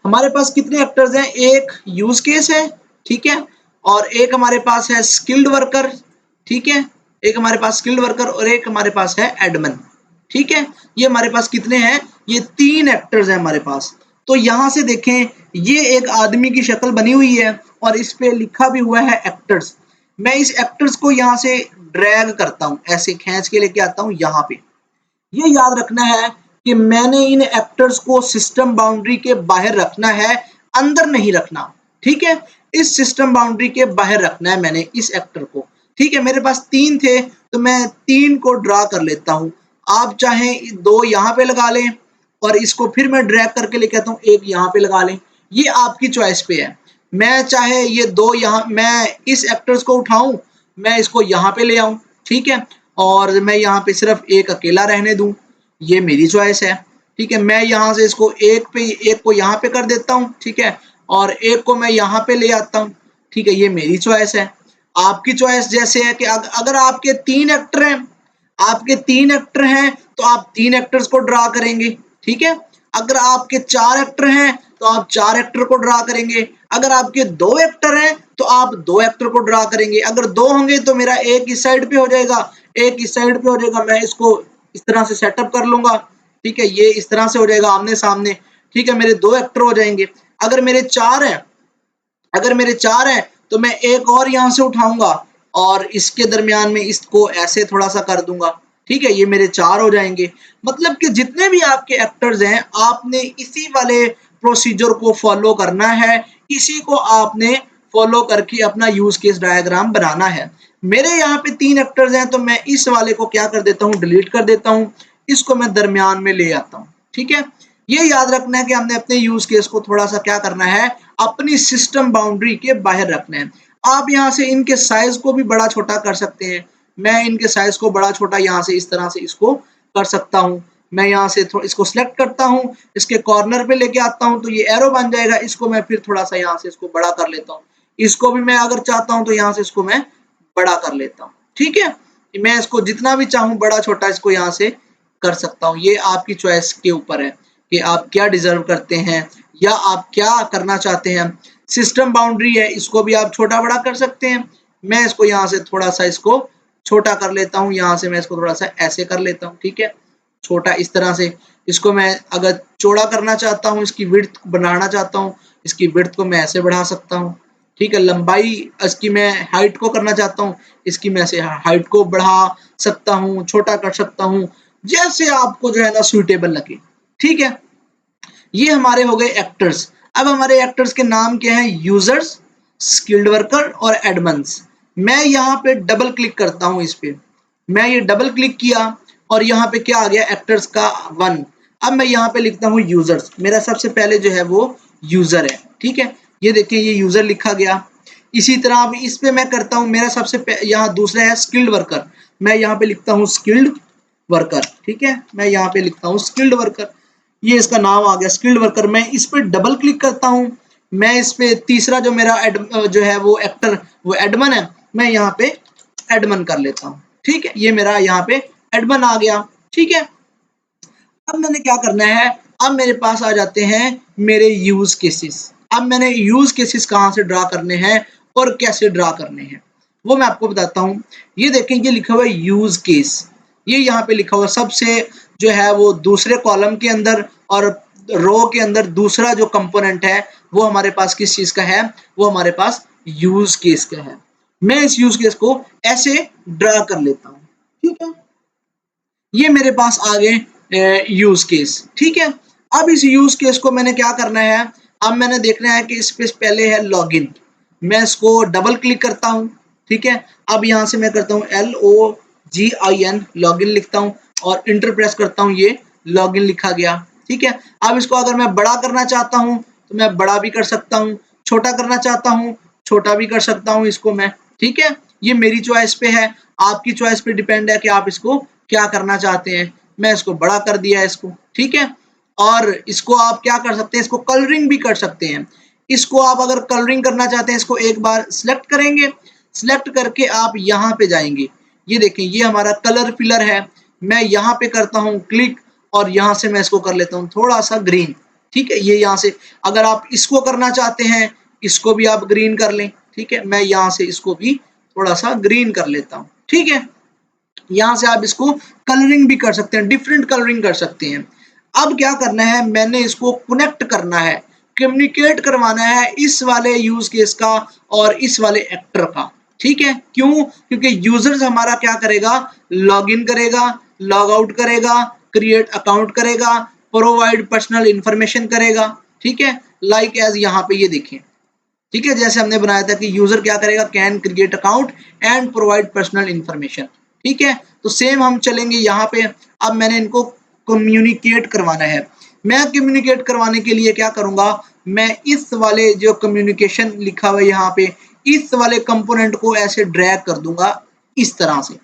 हमारे पास कितने एक्टर्स हैं? एक यूज केस है, ठीक है, और एक हमारे पास है स्किल्ड वर्कर, ठीक है, एक हमारे पास स्किल्ड वर्कर और एक हमारे पास है एडमिन, ठीक है। ये हमारे पास कितने हैं? ये 3 एक्टर्स हैं हमारे पास। तो यहां से देखें, ये एक आदमी की शक्ल बनी हुई है और इस पे लिखा भी हुआ है एक्टर्स। मैं इस एक्टर्स को यहाँ से ड्रैग करता हूँ, ऐसे खींच के लेके आता हूँ यहाँ पे। ये याद रखना है कि मैंने इन एक्टर्स को सिस्टम बाउंड्री के बाहर रखना है, अंदर नहीं रखना, ठीक है। इस सिस्टम बाउंड्री के बाहर रखना है मैंने इस एक्टर को, ठीक है। मेरे पास 3 थे तो मैं 3 को ड्रा कर लेता हूँ। आप चाहे 2 यहाँ पे लगा लें और इसको फिर मैं ड्रैग करके लेके आता हूँ, 1 यहाँ पे लगा लें, ये आपकी चॉइस पे है। मैं चाहे ये 2 यहाँ, मैं इस एक्टर्स को उठाऊं, मैं इसको यहाँ पे ले आऊं, ठीक है, और मैं यहाँ पे सिर्फ 1 अकेला रहने दूं, ये मेरी चॉइस है, ठीक है। मैं यहाँ से इसको एक को यहाँ पे कर देता हूँ, ठीक है, और एक को मैं यहाँ पे ले आता हूँ, ठीक है, ये मेरी चॉइस है। आपकी चॉइस जैसे है कि अगर आपके 3 एक्टर हैं, आपके 3 एक्टर हैं तो आप 3 एक्टर्स को ड्रा करेंगे, ठीक है। अगर आपके 4 एक्टर हैं तो आप 4 एक्टर को ड्रा करेंगे। अगर आपके 2 एक्टर हैं तो आप 2 एक्टर को ड्रा करेंगे। अगर 2 होंगे तो मेरा एक इस साइड पे हो जाएगा, एक इस साइड पे हो जाएगा। मैं इसको इस तरह से सेटअप कर लूंगा, ठीक है, ये इस तरह से हो जाएगा आमने सामने, ठीक है, मेरे 2 एक्टर हो जाएंगे। अगर मेरे 4 हैं, अगर मेरे 4 हैं तो मैं एक और यहाँ से उठाऊंगा और इसके दरमियान में इसको ऐसे थोड़ा सा कर दूंगा, ठीक है, ये मेरे 4 हो जाएंगे। मतलब कि जितने भी आपके एक्टर्स हैं आपने इसी वाले प्रोसीजर को फॉलो करना है, इसी को आपने फॉलो करके अपना यूज केस डायग्राम बनाना है। मेरे यहाँ पे 3 एक्टर्स हैं तो मैं इस वाले को क्या कर देता हूँ, डिलीट कर देता हूँ, इसको मैं दरमियान में ले आता हूँ, ठीक है। ये याद रखना है कि हमने अपने यूज केस को थोड़ा सा क्या करना है, अपनी सिस्टम बाउंड्री के बाहर रखना है। आप यहाँ से इनके साइज को भी बड़ा छोटा कर सकते हैं। मैं इनके साइज को बड़ा छोटा यहाँ से इस तरह से इसको कर सकता हूँ। मैं यहाँ से इसको सिलेक्ट करता हूँ, इसके कॉर्नर पे लेके आता हूँ तो ये एरो बन जाएगा। इसको मैं फिर थोड़ा सा यहाँ से इसको बड़ा कर लेता हूँ। इसको भी मैं अगर चाहता हूँ तो यहाँ से इसको मैं बड़ा कर लेता हूँ, ठीक है। मैं इसको जितना भी चाहूँ बड़ा छोटा इसको यहाँ से कर सकता हूँ। ये आपकी चॉइस के ऊपर है कि आप क्या डिजर्व करते हैं या आप क्या करना चाहते हैं। सिस्टम बाउंड्री है, इसको भी आप छोटा बड़ा कर सकते हैं। मैं इसको यहाँ से थोड़ा सा इसको छोटा कर लेता हूँ, यहाँ से मैं इसको थोड़ा सा ऐसे कर लेता हूँ, ठीक है, छोटा इस तरह से। इसको मैं अगर चौड़ा करना चाहता हूँ, इसकी विड्थ बनाना चाहता हूँ, इसकी विड्थ को मैं ऐसे बढ़ा सकता हूँ, ठीक है, लंबाई इसकी मैं हाइट को करना चाहता हूँ, इसकी मैं ऐसे हाइट को बढ़ा सकता हूँ, छोटा कर सकता हूँ, जैसे आपको जो है ना सूटेबल लगे। ठीक है, ये हमारे हो गए एक्टर्स। अब हमारे एक्टर्स के नाम क्या है? यूजर्स, स्किल्ड वर्कर और एडमन्स। मैं यहाँ पे डबल क्लिक करता हूँ इस पे, मैं ये डबल क्लिक किया और यहाँ पे क्या आ गया? एक्टर्स का 1। अब मैं यहाँ पे लिखता हूँ यूजर्स, मेरा सबसे पहले जो है वो यूजर है। ठीक है, ये देखिए ये यूजर लिखा गया। इसी तरह अब इस पे मैं करता हूँ, मेरा सबसे यहाँ दूसरा है स्किल्ड वर्कर, मैं यहाँ पे लिखता हूँ स्किल्ड वर्कर। ठीक है, मैं यहाँ पे लिखता हूँ स्किल्ड वर्कर, ये इसका नाम आ गया स्किल्ड वर्कर। मैं इस पे डबल क्लिक करता हूँ, मैं इस पे तीसरा जो मेरा जो है वो एक्टर वो एडमन है, मैं यहाँ पे एडमन कर लेता हूँ। ठीक है, ये मेरा यहाँ पे एडमन आ गया। ठीक है, अब मैंने क्या करना है? अब मेरे पास आ जाते हैं मेरे यूज केसेस। अब मैंने यूज केसेस कहाँ से ड्रा करने हैं और कैसे ड्रा करने हैं वो मैं आपको बताता हूँ। ये देखें, ये लिखा हुआ है यूज केस, ये यहाँ पे लिखा हुआ सबसे जो है वो दूसरे कॉलम के अंदर और रो के अंदर दूसरा जो कंपोनेंट है वो हमारे पास किस चीज का है? वो हमारे पास यूज केस का है। मैं इस यूज केस को ऐसे ड्रा कर लेता हूँ। ठीक है, ये मेरे पास आ गए यूज केस। ठीक है, अब इस यूज केस को मैंने क्या करना है? अब मैंने देखना है कि इस पे पहले है लॉगिन, मैं इसको डबल क्लिक करता हूँ। ठीक है, अब यहाँ से मैं करता हूँ LOGIN, लॉगिन लिखता हूँ और इंटर प्रेस करता हूँ, ये लॉगिन लिखा गया। ठीक है, अब इसको अगर मैं बड़ा करना चाहता हूँ तो मैं बड़ा भी कर सकता हूँ, छोटा करना चाहता हूँ छोटा भी कर सकता हूँ इसको मैं। ठीक है, ये मेरी चॉइस पे है, आपकी चॉइस पे डिपेंड है कि आप इसको क्या करना चाहते हैं। मैं इसको बड़ा कर दिया इसको। ठीक है, और इसको आप क्या कर सकते हैं? इसको कलरिंग भी कर सकते हैं। इसको आप अगर कलरिंग करना चाहते हैं, इसको एक बार सिलेक्ट करेंगे, सिलेक्ट करके आप यहाँ पे जाएंगे, ये देखें ये हमारा कलर फिलर है, मैं यहाँ पे करता हूँ क्लिक और यहाँ से मैं इसको कर लेता हूँ थोड़ा सा ग्रीन। ठीक है, ये यहाँ से अगर आप इसको करना चाहते हैं, इसको भी आप ग्रीन कर लें। ठीक है, मैं यहाँ से इसको भी थोड़ा सा ग्रीन कर लेता हूँ। ठीक है, यहाँ से आप इसको कलरिंग भी कर सकते हैं, डिफरेंट कलरिंग कर सकते हैं। अब क्या करना है? मैंने इसको कनेक्ट करना है, कम्युनिकेट करवाना है इस वाले यूज केस का और इस वाले एक्टर का। ठीक है, क्यों? क्योंकि यूजर्स हमारा क्या करेगा? लॉगिन करेगा, लॉग आउट करेगा, क्रिएट अकाउंट करेगा, प्रोवाइड पर्सनल इंफॉर्मेशन करेगा। ठीक है, लाइक एज यहाँ पे ये देखें। ठीक है, जैसे हमने बनाया था कि यूजर क्या करेगा? Can create account and provide personal information. ठीक है, तो सेम हम चलेंगे यहाँ पे। अब मैंने इनको कम्युनिकेट करवाना है, मैं कम्युनिकेट करवाने के लिए क्या करूंगा? मैं इस वाले जो कम्युनिकेशन लिखा हुआ है यहाँ पे, इस वाले कंपोनेंट को ऐसे ड्रैग कर दूंगा इस तरह से।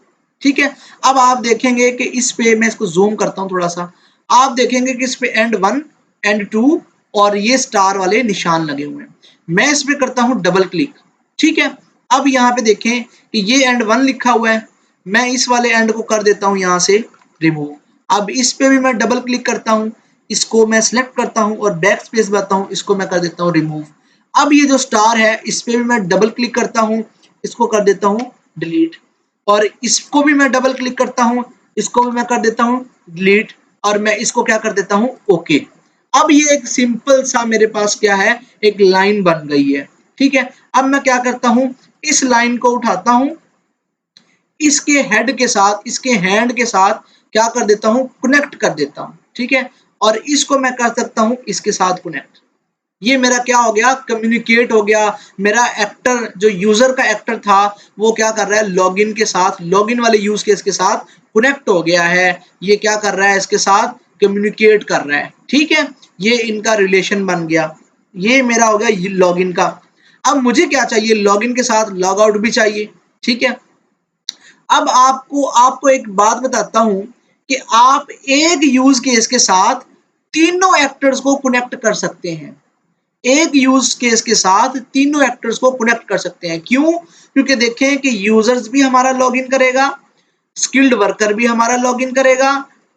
ठीक है, अब आप देखेंगे कि इस पे मैं इसको जूम करता हूँ थोड़ा सा, आप देखेंगे कि इस पे एंड 1 एंड 2 और ये स्टार वाले निशान लगे हुए हैं। मैं इस पे करता हूँ डबल क्लिक। ठीक है, अब यहाँ पे देखें कि ये एंड 1 लिखा हुआ है, मैं इस वाले एंड को कर देता हूँ यहाँ से रिमूव। अब इस पे भी मैं डबल क्लिक करता हूँ, इसको मैं सिलेक्ट करता हूँ और बैक स्पेस बताता हूँ, इसको मैं कर देता हूँ रिमूव। अब ये जो स्टार है इस पे भी मैं डबल क्लिक करता हूँ, इसको कर देता हूँ डिलीट, और इसको भी मैं डबल क्लिक करता हूँ, इसको भी मैं कर देता हूँ डिलीट, और मैं इसको क्या कर देता हूँ ओके। अब ये एक सिंपल सा मेरे पास क्या है? एक लाइन बन गई है। ठीक है, अब मैं क्या करता हूँ? इस लाइन को उठाता हूँ, इसके हेड के साथ, इसके हैंड के साथ क्या कर देता हूँ? कनेक्ट कर देता हूँ। ठीक है, और इसको मैं कर सकता हूँ इसके साथ कनेक्ट। ये मेरा क्या हो गया? कम्युनिकेट हो गया। मेरा एक्टर जो यूजर का एक्टर था वो क्या कर रहा है? लॉगिन के साथ, लॉगिन वाले यूज केस के साथ कनेक्ट हो गया है। ये क्या कर रहा है? इसके साथ कम्युनिकेट कर रहा है। ठीक है, ये इनका रिलेशन बन गया। ये मेरा हो गया लॉगिन का। अब मुझे क्या चाहिए? लॉगिन के साथ लॉग आउट भी चाहिए। ठीक है, अब आपको एक बात बताता हूं कि आप एक यूज केस के साथ तीनों एक्टर्स को कनेक्ट कर सकते हैं। एक यूज केस के साथ तीनों एक्टर्स को कनेक्ट कर सकते हैं। क्यों? क्योंकि देखें कि यूजर्स भी हमारा लॉगिन करेगा, स्किल्ड वर्कर भी हमारा लॉगिन करेगा,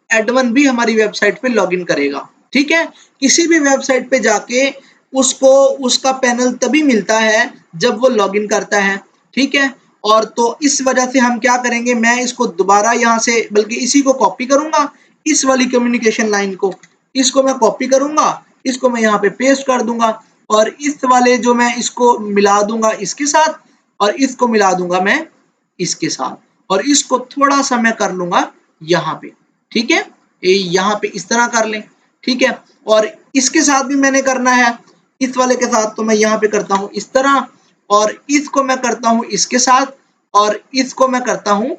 एडमिन भी हमारी वेबसाइट पे लॉगिन करेगा। ठीक है, किसी भी वेबसाइट पे जाके उसको उसका पैनल तभी मिलता है जब वो लॉगिन करता है। ठीक है, और तो इस वजह से हम क्या करेंगे? मैं इसको दोबारा यहाँ से, बल्कि इसी को कॉपी करूंगा, इस वाली कम्युनिकेशन लाइन को, इसको मैं कॉपी करूंगा, इसको मैं यहाँ पे पेस्ट कर दूंगा और इस वाले जो मैं इसको मिला दूंगा इसके साथ और इसको मिला दूंगा मैं इसके साथ और इसको थोड़ा सा मैं कर लूंगा यहाँ पे, ठीक है, यहाँ पे इस तरह कर लें, ठीक है। और इसके साथ भी मैंने करना है, इस वाले के साथ तो मैं यहाँ पे करता हूँ इस तरह और इसको मैं करता हूँ इसके साथ और इसको मैं करता हूँ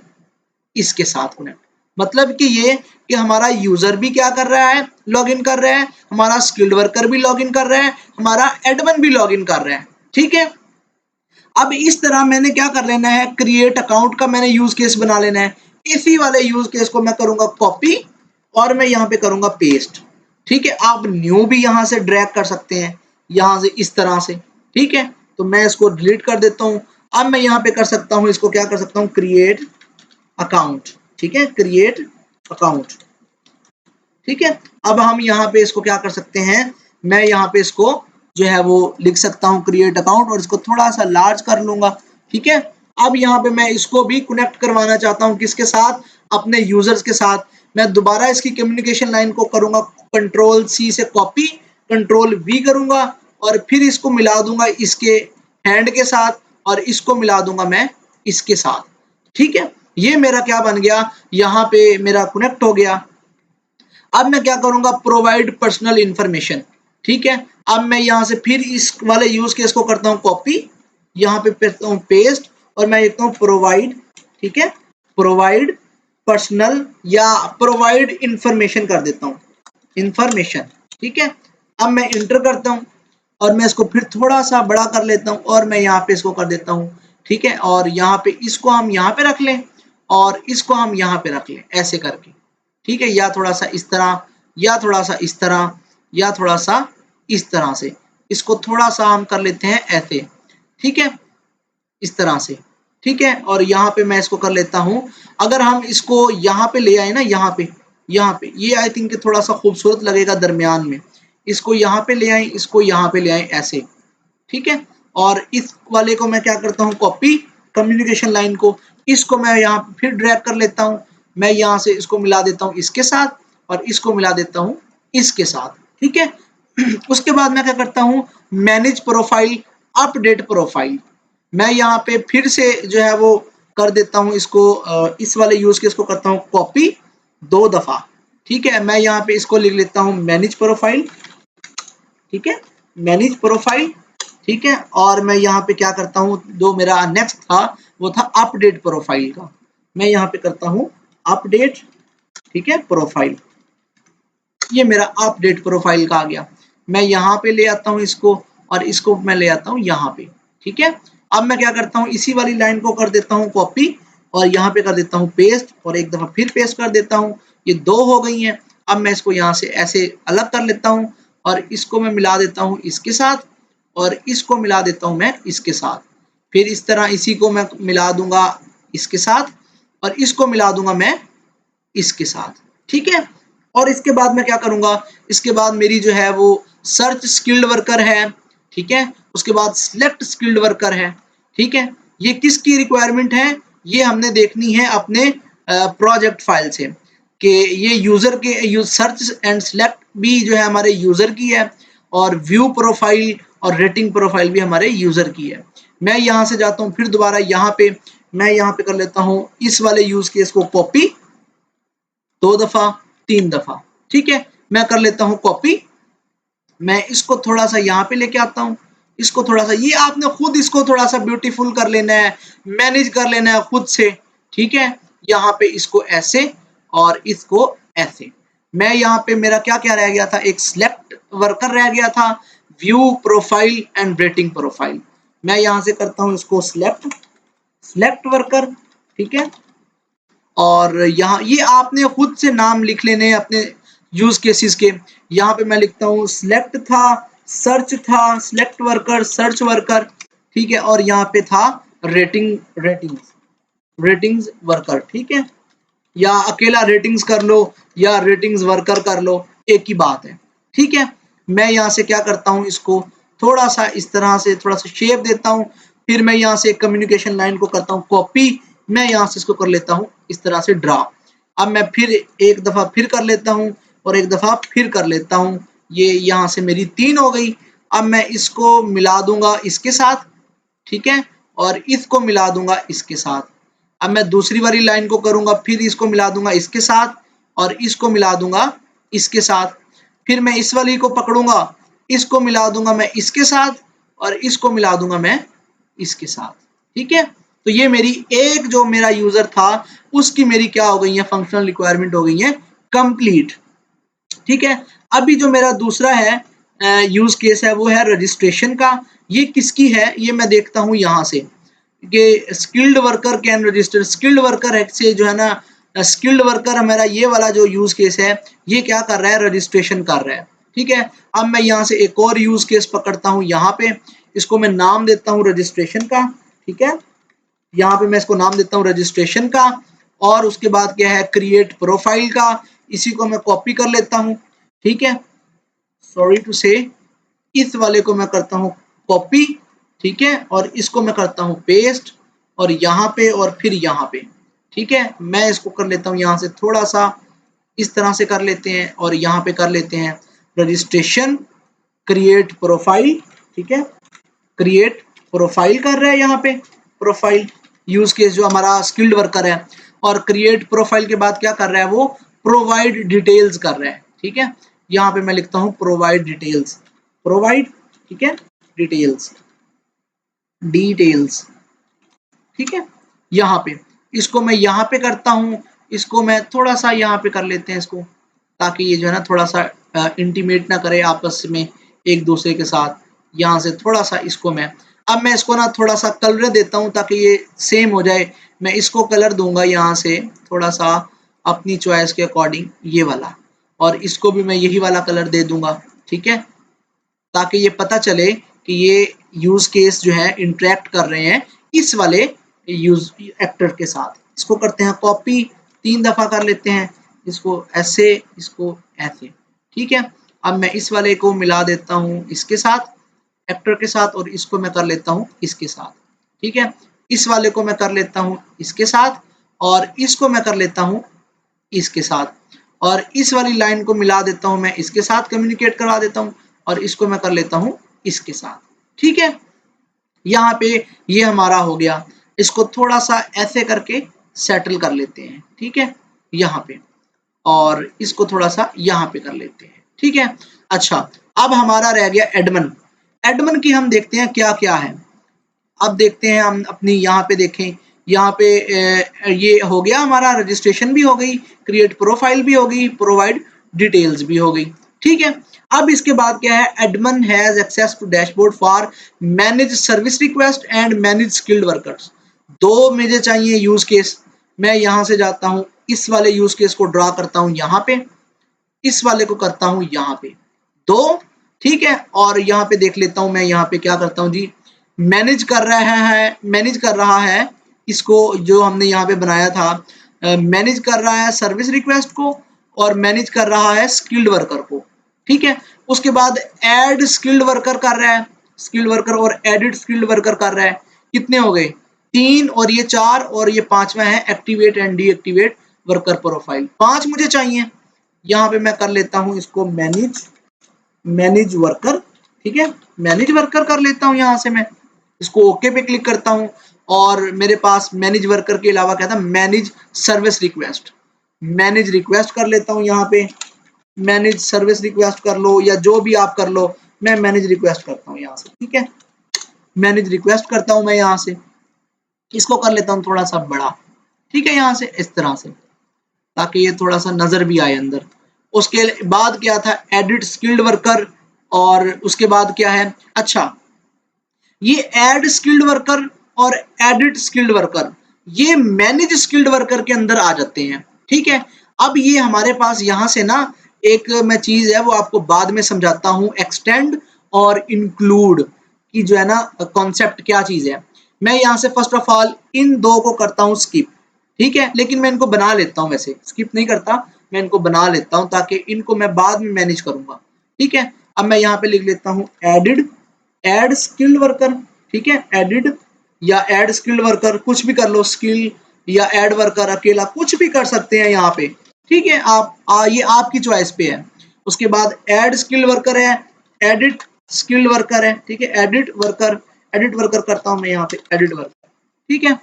इसके साथ कनेक्ट। मतलब कि ये कि हमारा यूजर भी क्या कर रहा है, लॉगिन कर रहा है, हमारा स्किल्ड वर्कर भी लॉगिन कर रहा है, हमारा एडमिन भी लॉगिन कर रहा है, ठीक है। अब इस तरह मैंने क्या कर लेना है, क्रिएट अकाउंट का मैंने यूज केस बना लेना है। इसी वाले यूज केस को मैं करूंगा कॉपी और मैं यहाँ पे करूंगा पेस्ट, ठीक है। आप न्यू भी यहाँ से ड्रैग कर सकते हैं, यहाँ से इस तरह से, ठीक है। तो मैं इसको डिलीट कर देता हूँ। अब मैं यहाँ पे कर सकता हूँ, इसको क्या कर सकता हूँ, क्रिएट अकाउंट, ठीक है, क्रिएट अकाउंट, ठीक है। अब हम यहाँ पे इसको क्या कर सकते हैं, मैं यहाँ पे इसको जो है वो लिख सकता हूँ क्रिएट अकाउंट और इसको थोड़ा सा लार्ज कर लूंगा, ठीक है। अब यहाँ पे मैं इसको भी कनेक्ट करवाना चाहता हूँ किसके साथ, अपने यूजर्स के साथ। मैं दोबारा इसकी कम्युनिकेशन लाइन को करूंगा कंट्रोल सी से कॉपी, कंट्रोल वी करूंगा और फिर इसको मिला दूंगा इसके हैंड के साथ और इसको मिला दूंगा मैं इसके साथ, ठीक है। ये मेरा क्या बन गया, यहाँ पे मेरा कनेक्ट हो गया। अब मैं क्या करूंगा, प्रोवाइड पर्सनल इंफॉर्मेशन, ठीक है। अब मैं यहाँ से फिर इस वाले यूज केस को करता हूँ कॉपी, यहाँ पे करता हूँ पेस्ट और मैं लिखता हूँ प्रोवाइड, ठीक है, प्रोवाइड पर्सनल या प्रोवाइड इंफॉर्मेशन कर देता हूँ, इंफॉर्मेशन, ठीक है। अब मैं इंटर करता हूँ और मैं इसको फिर थोड़ा सा बड़ा कर लेता हूँ और मैं यहाँ पे इसको कर देता हूँ, ठीक है। और यहाँ पे इसको हम यहाँ पे रख लें और इसको हम यहाँ पे रख लें ऐसे करके, ठीक है। या थोड़ा सा इस तरह या थोड़ा सा इस तरह या थोड़ा सा इस तरह से, इसको थोड़ा सा हम कर लेते हैं ऐसे, ठीक है, इस तरह से, ठीक है। और यहाँ पे मैं इसको कर लेता हूँ, अगर हम इसको यहाँ पे ले आए ना, यहाँ पे ये आई थिंक थोड़ा सा खूबसूरत लगेगा दरमियान में, इसको यहाँ पे ले आए, इसको यहाँ पे ले आए ऐसे, ठीक है। और इस वाले को मैं क्या करता हूँ, कॉपी कम्युनिकेशन लाइन को, इसको मैं यहाँ फिर ड्रैग कर लेता हूँ, मैं यहाँ से इसको मिला देता हूँ इसके साथ और इसको मिला देता हूँ इसके साथ, ठीक है। उसके बाद मैं क्या करता हूँ, मैनेज प्रोफाइल, अपडेट प्रोफाइल, मैं यहाँ पे फिर से जो है वो कर देता हूँ इसको, इस वाले यूज केस को करता हूँ कॉपी 2 दफा, ठीक है। मैं यहाँ पे इसको लिख लेता हूँ मैनेज प्रोफाइल, ठीक है, मैनेज प्रोफाइल, ठीक है। और मैं यहाँ पे क्या करता हूँ, जो मेरा नेक्स्ट था वो था अपडेट प्रोफाइल का, मैं यहाँ पे करता हूँ अपडेट, ठीक है, प्रोफाइल, ये मेरा अपडेट प्रोफाइल का आ गया। मैं यहाँ पे ले आता हूँ इसको और इसको मैं ले आता हूँ यहाँ पे, ठीक है। अब मैं क्या करता हूँ, इसी वाली लाइन को कर देता हूँ कॉपी और यहाँ पे कर देता हूँ पेस्ट और एक दफा फिर पेस्ट कर देता हूँ, ये 2 हो गई हैं। अब मैं इसको यहाँ से ऐसे अलग कर लेता हूँ और इसको मैं मिला देता हूँ इसके साथ और इसको मिला देता हूँ मैं इसके साथ, फिर इस तरह इसी को मैं मिला दूंगा इसके साथ और इसको मिला दूंगा मैं इसके साथ, ठीक है। और इसके बाद मैं क्या करूंगा, इसके बाद मेरी जो है वो सर्च स्किल्ड वर्कर है, ठीक है, उसके बाद सिलेक्ट स्किल्ड वर्कर है, ठीक है। ये किसकी रिक्वायरमेंट है, ये हमने देखनी है अपने प्रोजेक्ट फाइल से कि ये यूजर के सर्च एंड सिलेक्ट भी जो है हमारे यूजर की है और व्यू प्रोफाइल और रेटिंग प्रोफाइल भी हमारे यूजर की है। मैं यहाँ से जाता हूँ फिर दोबारा यहाँ पे, मैं यहाँ पे कर लेता हूँ इस वाले यूज केस को कॉपी 2 दफा 3 दफा, ठीक है। मैं कर लेता हूँ कॉपी, मैं इसको थोड़ा सा यहाँ पे लेके आता हूँ, इसको थोड़ा सा, ये आपने खुद इसको थोड़ा सा ब्यूटीफुल कर लेना है, मैनेज कर लेना है खुद से, ठीक है। यहाँ पे इसको ऐसे और इसको ऐसे। मैं यहाँ पे मेरा क्या क्या रह गया था, एक सिलेक्ट वर्कर रह गया था, view profile and rating profile. मैं यहाँ से करता हूँ इसको सिलेक्ट वर्कर, ठीक है। और यहाँ ये आपने खुद से नाम लिख लेने हैं अपने यूज केसेस के। यहाँ पे मैं लिखता हूँ सिलेक्ट था, सर्च था, सिलेक्ट वर्कर, सर्च वर्कर, ठीक है। और यहाँ पे था रेटिंग्स वर्कर, ठीक है। या अकेला रेटिंग्स कर लो या रेटिंग्स वर्कर कर लो, एक ही बात है, ठीक है। मैं यहाँ से क्या करता हूँ, इसको थोड़ा सा इस तरह से थोड़ा सा शेप देता हूँ, फिर मैं यहाँ से कम्युनिकेशन लाइन को करता हूँ कॉपी, मैं यहाँ से इसको कर लेता हूँ इस तरह से ड्रा। अब मैं फिर एक दफा फिर कर लेता हूँ और एक दफा फिर कर लेता हूँ, ये यहाँ से मेरी 3 हो गई। अब मैं इसको मिला दूंगा इसके साथ, ठीक है, और इसको मिला दूंगा इसके साथ। अब मैं दूसरी वाली लाइन को करूंगा, फिर इसको मिला दूंगा इसके साथ और इसको मिला दूंगा इसके साथ। फिर मैं इस वाली को पकड़ूंगा, इसको मिला दूंगा मैं इसके साथ और इसको मिला दूंगा मैं इसके साथ, ठीक है। तो ये मेरी एक जो मेरा यूजर था उसकी मेरी क्या हो गई है, फंक्शनल रिक्वायरमेंट हो गई है कंप्लीट, ठीक है। अभी जो मेरा दूसरा है यूज केस है वो है रजिस्ट्रेशन का। ये किसकी है, ये मैं देखता हूं यहां से कि skilled worker can register. Skilled worker से जो है ना, स्किल्ड वर्कर हमारा ये वाला जो यूज केस है ये क्या कर रहा है, रजिस्ट्रेशन कर रहा है, ठीक है। अब मैं यहाँ से एक और यूज केस पकड़ता हूँ, यहाँ पे इसको मैं नाम देता हूँ रजिस्ट्रेशन का, ठीक है। यहाँ पे मैं इसको नाम देता हूँ रजिस्ट्रेशन का, और उसके बाद क्या है, क्रिएट प्रोफाइल का। इसी को मैं कॉपी कर लेता हूँ, ठीक है। सॉरी टू से, इस वाले को मैं करता हूँ कॉपी, ठीक है, और इसको मैं करता हूँ पेस्ट, और यहाँ पे और फिर यहाँ पे, ठीक है। मैं इसको कर लेता हूँ यहाँ से थोड़ा सा इस तरह से कर लेते हैं, और यहाँ पे कर लेते हैं रजिस्ट्रेशन क्रिएट प्रोफाइल, ठीक है। क्रिएट प्रोफाइल कर रहा है यहाँ पे, प्रोफाइल यूज केस जो हमारा स्किल्ड वर्कर है, और क्रिएट प्रोफाइल के बाद क्या कर रहा है, वो प्रोवाइड डिटेल्स कर रहा है, ठीक है। यहाँ पे मैं लिखता हूँ प्रोवाइड डिटेल्स, प्रोवाइड, ठीक है, डिटेल्स, डिटेल्स, ठीक है। यहाँ पे इसको मैं यहाँ पे करता हूँ, इसको मैं थोड़ा सा यहाँ पे कर लेते हैं इसको, ताकि ये जो है ना थोड़ा सा इंटीमेट ना करे आपस में एक दूसरे के साथ। यहाँ से थोड़ा सा इसको अब मैं इसको ना थोड़ा सा कलर देता हूँ ताकि ये सेम हो जाए। मैं इसको कलर दूंगा यहाँ से थोड़ा सा अपनी चॉइस के अकॉर्डिंग, ये वाला, और इसको भी मैं यही वाला कलर दे दूंगा, ठीक है, ताकि ये पता चले कि ये यूज केस जो है इंटरेक्ट कर रहे हैं इस वाले यूज एक्टर के साथ। इसको करते हैं कॉपी, 3 दफा कर लेते हैं, इसको ऐसे, इसको ऐसे, ठीक है। अब मैं इस वाले को मिला देता हूँ इसके साथ, एक्टर के साथ, और इसको मैं कर लेता हूँ इसके साथ, ठीक है। इस वाले को मैं कर लेता हूँ इसके साथ, और इसको मैं कर लेता हूँ इसके साथ, और इस वाली लाइन को मिला देता हूँ मैं इसके साथ, कम्युनिकेट करवा देता हूँ, और इसको मैं कर लेता हूँ इसके साथ, ठीक है। यहाँ पे ये हमारा हो गया। इसको थोड़ा सा ऐसे करके सेटल कर लेते हैं, ठीक है, यहाँ पे, और इसको थोड़ा सा यहाँ पे कर लेते हैं, ठीक है। अच्छा, अब हमारा रह गया एडमन। एडमन की हम देखते हैं क्या क्या है। अब देखते हैं हम अपनी यहाँ पे देखें, यहाँ पे ये हो गया हमारा, रजिस्ट्रेशन भी हो गई, क्रिएट प्रोफाइल भी हो गई, प्रोवाइड डिटेल्स भी हो गई, ठीक है। अब इसके बाद क्या है, admin has access to dashboard for manage service request and manage skilled workers. दो मुझे चाहिए यूज केस। मैं यहाँ से जाता हूँ, इस वाले यूज केस को ड्रा करता हूँ यहाँ पे, इस वाले को करता हूँ यहाँ पे, दो, ठीक है। और यहाँ पे देख लेता हूँ मैं, यहाँ पे क्या करता हूँ जी, मैनेज कर रहा है, मैनेज कर रहा है इसको, जो हमने यहाँ पे बनाया था, मैनेज कर रहा है सर्विस रिक्वेस्ट को, और मैनेज कर रहा है स्किल्ड वर्कर को, ठीक है। उसके बाद ऐड स्किल्ड वर्कर कर रहा है, स्किल्ड वर्कर और एडिट स्किल्ड वर्कर कर रहा है। कितने हो गए, 3, और ये 4, और ये 5वां है activate and deactivate worker profile. 5 मुझे चाहिए। यहाँ पे मैं कर लेता हूँ इसको मैनेज वर्कर, ठीक है, मैनेज वर्कर कर लेता हूँ। यहाँ से मैं इसको ओके पे क्लिक करता हूँ, और मेरे पास मैनेज वर्कर के अलावा क्या था, manage service request, manage request कर लेता हूँ। यहाँ पे मैनेज सर्विस रिक्वेस्ट कर लो, या जो भी आप कर लो, मैं मैनेज रिक्वेस्ट करता हूँ यहाँ से, ठीक है। मैनेज रिक्वेस्ट करता हूँ मैं यहाँ से, इसको कर लेता हूँ थोड़ा सा बड़ा, ठीक है, यहाँ से इस तरह से, ताकि ये थोड़ा सा नजर भी आए अंदर। उसके बाद क्या था, एडिट स्किल्ड वर्कर, और उसके बाद क्या है, अच्छा, ये ऐड स्किल्ड वर्कर और एडिट स्किल्ड वर्कर ये मैनेज स्किल्ड वर्कर के अंदर आ जाते हैं, ठीक है। अब ये हमारे पास यहाँ से ना एक मैं चीज है वो आपको बाद में समझाता हूँ, एक्सटेंड और इंक्लूड की जो है ना कॉन्सेप्ट क्या चीज है। मैं यहाँ से फर्स्ट ऑफ ऑल इन दो को करता हूँ स्किप, ठीक है, लेकिन मैं इनको बना लेता हूँ, वैसे स्किप नहीं करता, मैं इनको बना लेता हूँ ताकि इनको मैं बाद में मैनेज करूंगा, ठीक है। अब मैं यहाँ पे लिख लेता हूँ एड स्किल्ड वर्कर, ठीक है, एडिड या एड स्किल्ड वर्कर, कुछ भी कर लो, स्किल या एड वर्कर अकेला कुछ भी कर सकते हैं यहाँ पे, ठीक है। ये आपकी चॉइस पे है। उसके बाद एड स्किल्ड वर्कर है, एडिट स्किल्ड वर्कर है, ठीक है, एडिट वर्कर करता हूं मैं यहाँ पे एडिट वर्कर, ठीक है,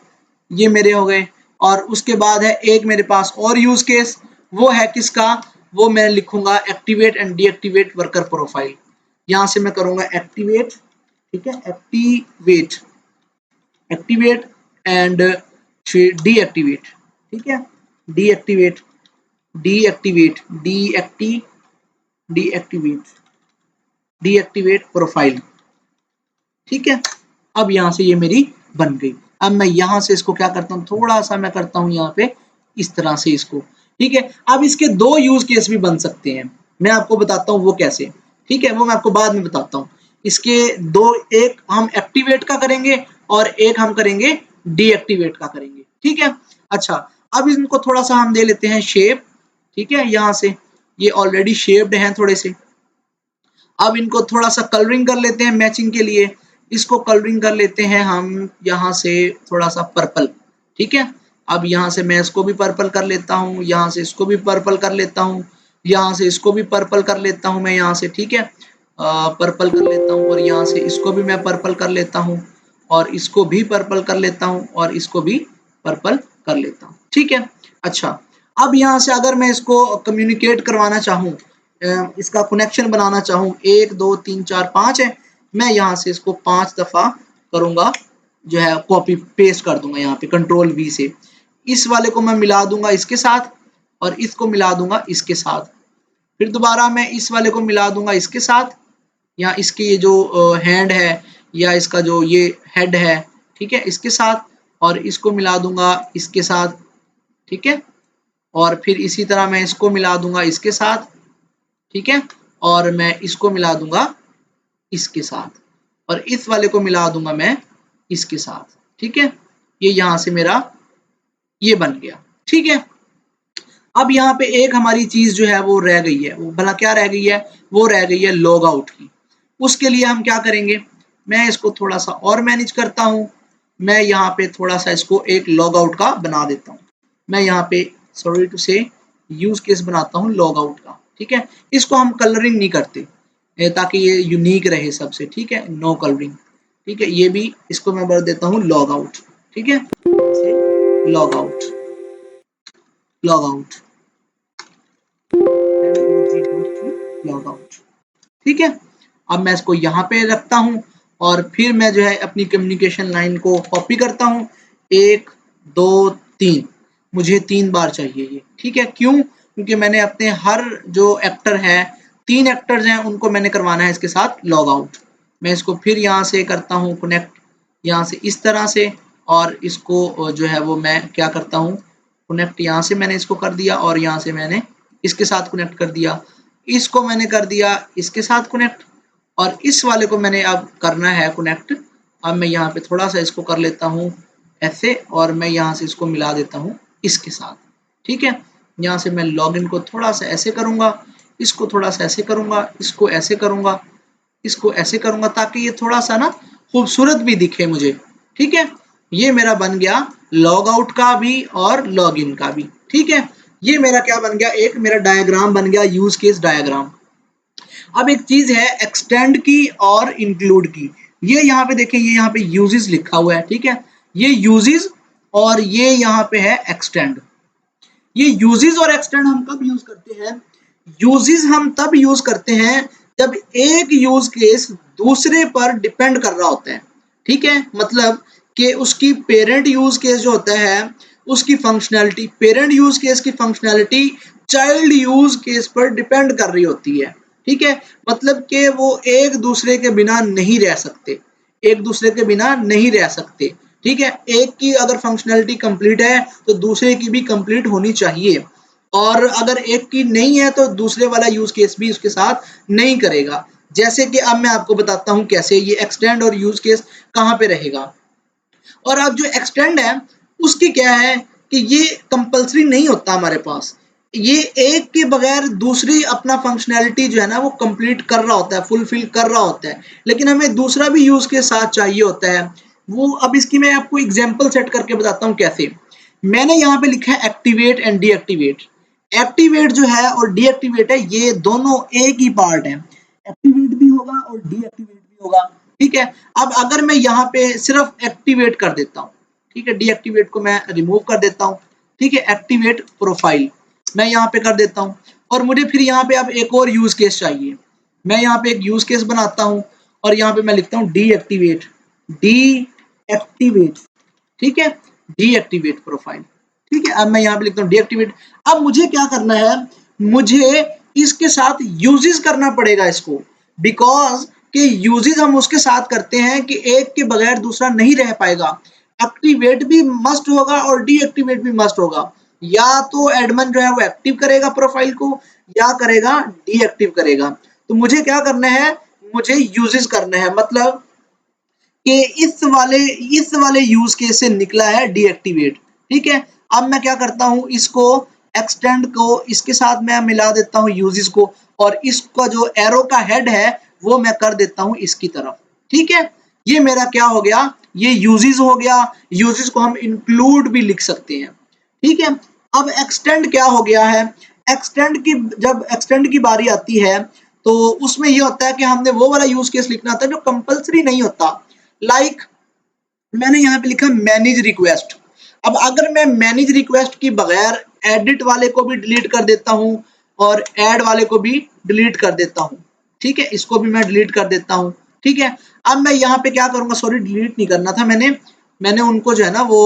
ये मेरे हो गए। और उसके बाद है एक मेरे पास और यूज केस, वो है किसका, वो मैं लिखूंगा activate and deactivate worker profile. यहां से मैं करूंगा एक्टिवेट, ठीक है, एक्टिवेट एंड डीएक्टिवेट, ठीक है, deactivate deactivate deactivate deactivate profile, ठीक है। अब यहां से ये मेरी बन गई। अब मैं यहां से इसको क्या करता हूं, थोड़ा सा मैं करता हूं यहाँ पे इस तरह से इसको, ठीक है। अब इसके दो यूज केस भी बन सकते हैं, मैं आपको बताता हूं वो कैसे, ठीक है, वो मैं आपको बाद में बताता हूं। इसके दो, एक हम एक्टिवेट का करेंगे और एक हम करेंगे डीएक्टिवेट का करेंगे, ठीक है। अच्छा, अब इनको थोड़ा सा हम दे लेते हैं शेप, ठीक है, यहां से ये ऑलरेडी शेप्ड हैं थोड़े से। अब इनको थोड़ा सा कलरिंग कर लेते हैं मैचिंग के लिए, इसको कलरिंग कर लेते हैं हम यहाँ से थोड़ा सा पर्पल, ठीक है। अब यहाँ से मैं इसको भी पर्पल कर लेता हूँ, यहाँ से इसको भी पर्पल कर लेता हूँ, यहाँ से इसको भी पर्पल कर लेता हूँ मैं यहाँ से, ठीक है, पर्पल कर लेता हूँ। और यहाँ से इसको भी मैं पर्पल कर लेता हूँ, और इसको भी पर्पल कर लेता हूँ, और इसको भी पर्पल कर लेता हूँ, ठीक है। अच्छा, अब यहाँ से अगर मैं इसको कम्युनिकेट करवाना चाहूँ, इसका कनेक्शन बनाना चाहूँ, 1 2 3 4 5 है, मैं यहाँ से इसको 5 दफा करूंगा, जो है कॉपी पेस्ट कर दूंगा यहाँ पे कंट्रोल V से। इस वाले को मैं मिला दूंगा इसके साथ, और इसको मिला दूंगा इसके साथ, फिर दोबारा मैं इस वाले को मिला दूंगा इसके साथ, या इसके ये जो हैंड है या इसका जो ये हेड है, ठीक है, इसके साथ, और इसको मिला दूंगा इसके साथ, ठीक है, और फिर इसी तरह मैं इसको मिला दूंगा इसके साथ, ठीक है, और मैं इसको मिला दूंगा इसके साथ, और इस वाले को मिला दूंगा मैं इसके साथ, ठीक है। ये यहां से मेरा ये बन गया, ठीक है। अब यहाँ पे एक हमारी चीज जो है वो रह गई है, वो भला क्या रह गई है, वो रह गई है लॉग आउट की। उसके लिए हम क्या करेंगे, मैं इसको थोड़ा सा और मैनेज करता हूं, मैं यहाँ पे थोड़ा सा इसको एक लॉग आउट का बना देता हूँ। मैं यहाँ पे सॉरी टू से यूज केस बनाता हूँ लॉग आउट का, ठीक है। इसको हम कलरिंग नहीं करते ताकि ये यूनिक रहे सबसे, ठीक है, नो कलरिंग, ठीक है। ये भी इसको मैं भर देता हूँ लॉग आउट, ठीक है, log out log out log out, ठीक है। अब मैं इसको यहाँ पे रखता हूँ, और फिर मैं जो है अपनी कम्युनिकेशन लाइन को कॉपी करता हूँ, 1 2 3, मुझे 3 बार चाहिए ये, ठीक है। क्यों, क्योंकि मैंने अपने हर जो एक्टर है, 3 एक्टर्स हैं, उनको मैंने करवाना है इसके साथ लॉग आउट। मैं इसको फिर यहाँ से करता हूँ कनेक्ट, यहाँ से इस तरह से, और इसको जो है वो मैं क्या करता हूँ कनेक्ट, यहाँ से मैंने इसको कर दिया, और यहाँ से मैंने इसके साथ कनेक्ट कर दिया, इसको मैंने कर दिया इसके साथ कनेक्ट, और इस वाले को मैंने अब करना है कनेक्ट। अब मैं यहाँ पे थोड़ा सा इसको कर लेता हूँ ऐसे, और मैं यहाँ से इसको मिला देता हूँ इसके साथ, ठीक है। यहाँ से मैं लॉगिन को थोड़ा सा ऐसे करूंगा, इसको थोड़ा सा ऐसे करूंगा, इसको ऐसे करूंगा, इसको ऐसे करूंगा, ताकि ये थोड़ा सा ना खूबसूरत भी दिखे मुझे, ठीक है। ये मेरा बन गया लॉग आउट का भी और लॉग इन का भी, ठीक है। ये मेरा क्या बन गया, एक मेरा डायग्राम बन गया, यूज केस डायग्राम। अब एक चीज है एक्सटेंड की और इंक्लूड की, ये यहाँ पे देखें, ये यहाँ पे यूजेस लिखा हुआ है, ठीक है, ये यूजेस, और ये यहाँ पे है एक्सटेंड। ये यूजेस और एक्सटेंड हम कब यूज करते हैं, यूजेस हम तब यूज करते हैं जब एक यूज केस दूसरे पर डिपेंड कर रहा होता है, ठीक है। मतलब कि उसकी पेरेंट यूज केस जो होता है, उसकी फंक्शनैलिटी, पेरेंट यूज केस की फंक्शनैलिटी चाइल्ड यूज केस पर डिपेंड कर रही होती है, ठीक है। मतलब कि वो एक दूसरे के बिना नहीं रह सकते, एक दूसरे के बिना नहीं रह सकते, ठीक है। एक की अगर फंक्शनैलिटी कंप्लीट है तो दूसरे की भी कंप्लीट होनी चाहिए, और अगर एक की नहीं है तो दूसरे वाला यूज केस भी उसके साथ नहीं करेगा। जैसे कि अब मैं आपको बताता हूं कैसे ये एक्सटेंड और यूज केस कहां पे रहेगा। और अब जो एक्सटेंड है उसकी क्या है कि ये कंपलसरी नहीं होता हमारे पास, ये एक के बगैर दूसरी अपना फंक्शनैलिटी जो है ना वो कंप्लीट कर रहा होता है, फुलफिल कर रहा होता है, लेकिन हमें दूसरा भी यूज के साथ चाहिए होता है वो। अब इसकी मैं आपको एग्जांपल सेट करके बताता हूँ कैसे। मैंने यहाँ पे लिखा है एक्टिवेट एंड डीएक्टिवेट। एक्टिवेट जो है और डीएक्टिवेट है, ये दोनों एक ही पार्ट है। एक्टिवेट भी होगा और डीएक्टिवेट भी होगा। ठीक है, अब अगर मैं यहाँ पे सिर्फ एक्टिवेट कर देता हूँ, ठीक है, डीएक्टिवेट को मैं रिमूव कर देता हूँ, ठीक है, एक्टिवेट प्रोफाइल मैं यहाँ पे कर देता हूँ, और मुझे फिर यहाँ पे अब एक और यूज केस चाहिए। मैं यहाँ पे एक यूज केस बनाता हूँ और यहाँ पे मैं लिखता हूँ डीएक्टिवेट, डीएक्टिवेट, ठीक है, डीएक्टिवेट प्रोफाइल। ठीक है, अब मैं यहाँ पे लिखता हूँ डीएक्टिवेट। अब मुझे क्या करना है, मुझे इसके साथ यूजेस करना पड़ेगा इसको, बिकॉज कि यूजेस हम उसके साथ करते हैं कि एक के बगैर दूसरा नहीं रह पाएगा। एक्टिवेट भी मस्ट होगा और डीएक्टिवेट भी मस्ट होगा। या तो एडमिन जो है वो एक्टिव करेगा प्रोफाइल को या करेगा डीएक्टिव करेगा। तो मुझे क्या करना है, मुझे यूजेस करना है, मतलब कि इस वाले यूज केस से निकला है डीएक्टिवेट। ठीक है, अब मैं क्या करता हूं, इसको एक्सटेंड को इसके साथ मैं मिला देता हूं यूजेस को, और इसका जो एरो का हेड है वो मैं कर देता हूं इसकी तरफ। ठीक है, ये मेरा क्या हो गया, ये यूजेस हो गया। यूजेस को हम इंक्लूड भी लिख सकते हैं। ठीक है, अब एक्सटेंड क्या हो गया है, जब एक्सटेंड की बारी आती है तो उसमें ये होता है कि हमने वो वाला यूज केस लिखना होता है जो कंपलसरी नहीं होता। लाइक मैंने यहाँ पे लिखा मैनेज रिक्वेस्ट। अब अगर मैं मैनेज रिक्वेस्ट की बगैर एडिट वाले को भी डिलीट कर देता हूँ और ऐड वाले को भी डिलीट कर देता हूँ, ठीक है, इसको भी मैं डिलीट कर देता हूँ। ठीक है, अब मैं यहाँ पे क्या करूंगा, सॉरी डिलीट नहीं करना था, मैंने उनको जो है ना वो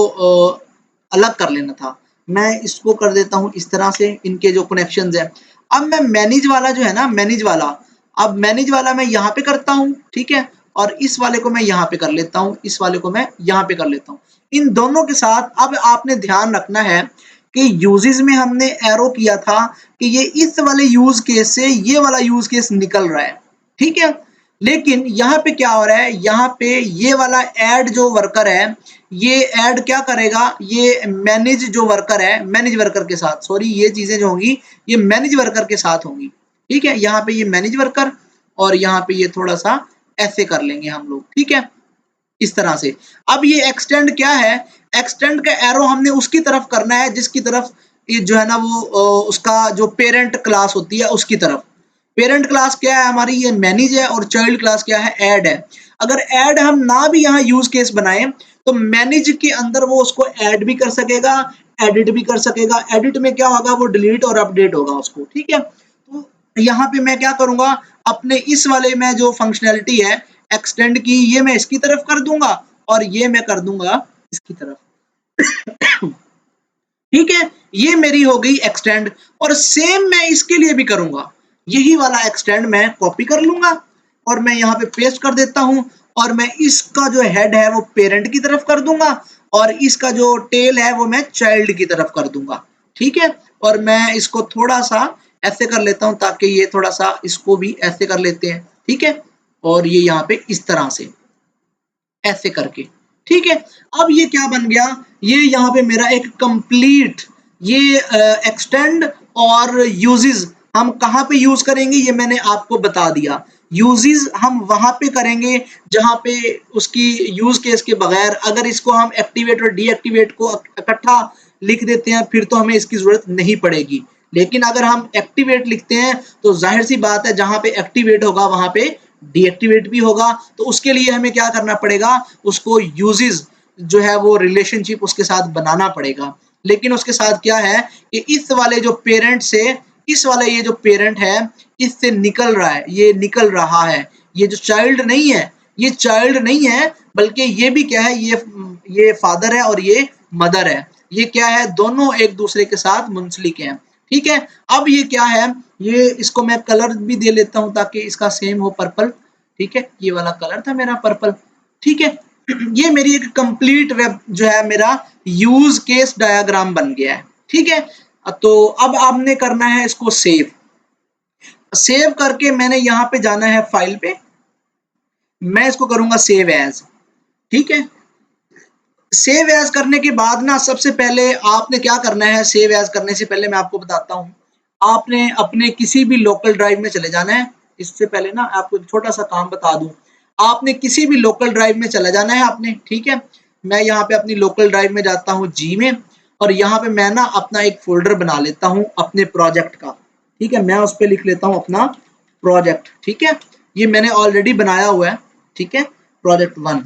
अलग कर लेना था। मैं इसको कर देता हूँ इस तरह से, इनके जो कनेक्शंस है। अब मैं मैनेज वाला जो है ना, मैनेज वाला, अब मैनेज वाला मैं यहाँ पे करता हूँ, ठीक है, और इस वाले को मैं यहाँ पे कर लेता हूँ, इस वाले को मैं यहाँ पे कर लेता हूँ। इन दोनों के साथ अब आपने ध्यान रखना है कि यूजेस में हमने एरो किया था कि ये इस वाले यूज केस से ये वाला यूज केस निकल रहा है। ठीक है, लेकिन यहाँ पे क्या हो रहा है, यहाँ पे ये वाला ऐड जो वर्कर है, ये ऐड क्या करेगा, ये मैनेज जो वर्कर है, मैनेज वर्कर के साथ, सॉरी ये चीजें जो होंगी ये मैनेज वर्कर के साथ होंगी। ठीक है, यहाँ पे ये मैनेज वर्कर और यहाँ पे ये थोड़ा सा ऐसे कर लेंगे हम लोग। ठीक है, इस तरह से। अब ये एक्सटेंड क्या है, एक्सटेंड का एरो हमने उसकी तरफ करना है जिसकी तरफ ये जो है ना वो उसका जो पेरेंट क्लास होती है उसकी तरफ। पेरेंट क्लास क्या है हमारी, ये मैनेज है, और चाइल्ड क्लास क्या है, ऐड है। अगर ऐड हम ना भी यहाँ यूज केस बनाए तो मैनेज के अंदर वो उसको ऐड भी कर सकेगा, एडिट भी कर सकेगा। एडिट में क्या होगा, वो डिलीट और अपडेट होगा उसको। ठीक है, तो यहाँ पे मैं क्या करूंगा, अपने इस वाले में जो फंक्शनैलिटी है एक्सटेंड की, ये मैं इसकी तरफ कर दूंगा और ये मैं कर दूंगा इसकी तरफ। ठीक है, ये मेरी हो गई एक्सटेंड, और सेम मैं इसके लिए भी करूंगा। यही वाला एक्सटेंड मैं कॉपी कर लूंगा और मैं यहाँ पे पेस्ट कर देता हूं, और मैं इसका जो हेड है वो पेरेंट की तरफ कर दूंगा और इसका जो टेल है वो मैं चाइल्ड की तरफ कर दूंगा। ठीक है, और मैं इसको थोड़ा सा ऐसे कर लेता हूं ताकि ये थोड़ा सा, इसको भी ऐसे कर लेते हैं। ठीक है, और ये यहाँ पे इस तरह से ऐसे करके। ठीक है, अब ये क्या बन गया, ये यहाँ पे मेरा एक कंप्लीट ये एक्सटेंड और यूजेस हम कहाँ पे यूज करेंगे ये मैंने आपको बता दिया। यूजेस हम वहां पे करेंगे जहां पे उसकी यूज केस के बगैर, अगर इसको हम एक्टिवेट और डीएक्टिवेट को इकट्ठा लिख देते हैं फिर तो हमें इसकी जरूरत नहीं पड़ेगी। लेकिन अगर हम एक्टिवेट लिखते हैं तो जाहिर सी बात है जहां पे एक्टिवेट होगा वहां पे डीएक्टिवेट भी होगा। तो उसके लिए हमें क्या करना पड़ेगा, उसको यूजेस जो है वो रिलेशनशिप उसके साथ बनाना पड़ेगा। लेकिन उसके साथ क्या है कि इस वाले जो पेरेंट से, इस वाला ये जो पेरेंट है इससे निकल रहा है, ये निकल रहा है, ये जो चाइल्ड नहीं है, ये चाइल्ड नहीं है, बल्कि ये भी क्या है, ये फादर है और ये मदर है। ये क्या है, दोनों एक दूसरे के साथ मुंसलिक हैं। ठीक है, अब ये क्या है, ये इसको मैं कलर भी दे लेता हूं ताकि इसका सेम हो, पर्पल। ठीक है, ये वाला कलर था मेरा पर्पल। ठीक है, ये मेरी एक कंप्लीट वेब जो है मेरा यूज केस डायग्राम बन गया है। ठीक है, तो अब आपने करना है इसको सेव। सेव करके मैंने यहाँ पे जाना है फाइल पे, मैं इसको करूंगा सेव एज। ठीक है, सेव एज करने के बाद ना सबसे पहले आपने क्या करना है, सेव एज करने से पहले मैं आपको बताता हूँ, आपने अपने किसी भी लोकल ड्राइव में चले जाना है। इससे पहले ना आपको एक छोटा सा काम बता दूं, आपने किसी भी लोकल ड्राइव में चला जाना है आपने। ठीक है, मैं यहाँ पे अपनी लोकल ड्राइव में जाता हूँ जी में, और यहाँ पे मैं ना अपना एक फोल्डर बना लेता हूँ अपने प्रोजेक्ट का। ठीक है, मैं उस पर लिख लेता हूँ अपना प्रोजेक्ट। ठीक है, ये मैंने ऑलरेडी बनाया हुआ है, ठीक है, प्रोजेक्ट 1।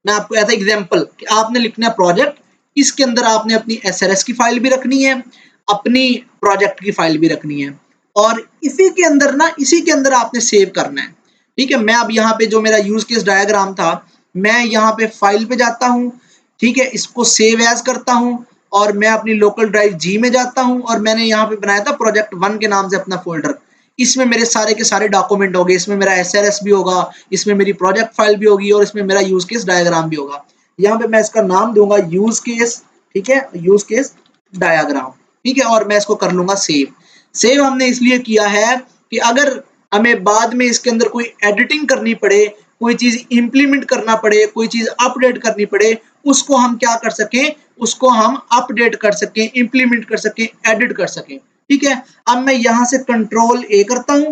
मैं आपको एज एग्जांपल कि आपने लिखना है प्रोजेक्ट, इसके अंदर आपने अपनी एसआरएस की फाइल भी रखनी है, अपनी प्रोजेक्ट की फाइल भी रखनी है, और इसी के अंदर आपने सेव करना है, ठीक है। मैं अब यहाँ पे जो मेरा यूज केस डायग्राम था, मैं यहाँ पे फाइल पे जाता हूँ, ठीक है, इसको सेव एज करता हूँ, और मैं अपनी लोकल ड्राइव जी में जाता हूँ, और मैंने यहाँ पे बनाया था प्रोजेक्ट 1 के नाम से अपना फोल्डर। इसमें मेरे सारे के सारे डॉक्यूमेंट होंगे, इसमें मेरा एसआरएस भी होगा, इसमें मेरी प्रोजेक्ट फाइल भी होगी, और इसमें मेरा यूज केस डायग्राम भी होगा। यहाँ पे मैं इसका नाम दूंगा यूज केस, ठीक है, यूज केस डायग्राम, ठीक है, और मैं इसको कर लूंगा सेव। सेव हमने इसलिए किया है कि अगर हमें बाद में इसके अंदर कोई एडिटिंग करनी पड़े, कोई चीज इंप्लीमेंट करना पड़े, कोई चीज अपडेट करनी पड़े, उसको हम क्या कर सकें, उसको हम अपडेट कर सकें, इंप्लीमेंट कर सकें, एडिट कर सकें, ठीक है। अब मैं यहां से कंट्रोल ए करता हूं,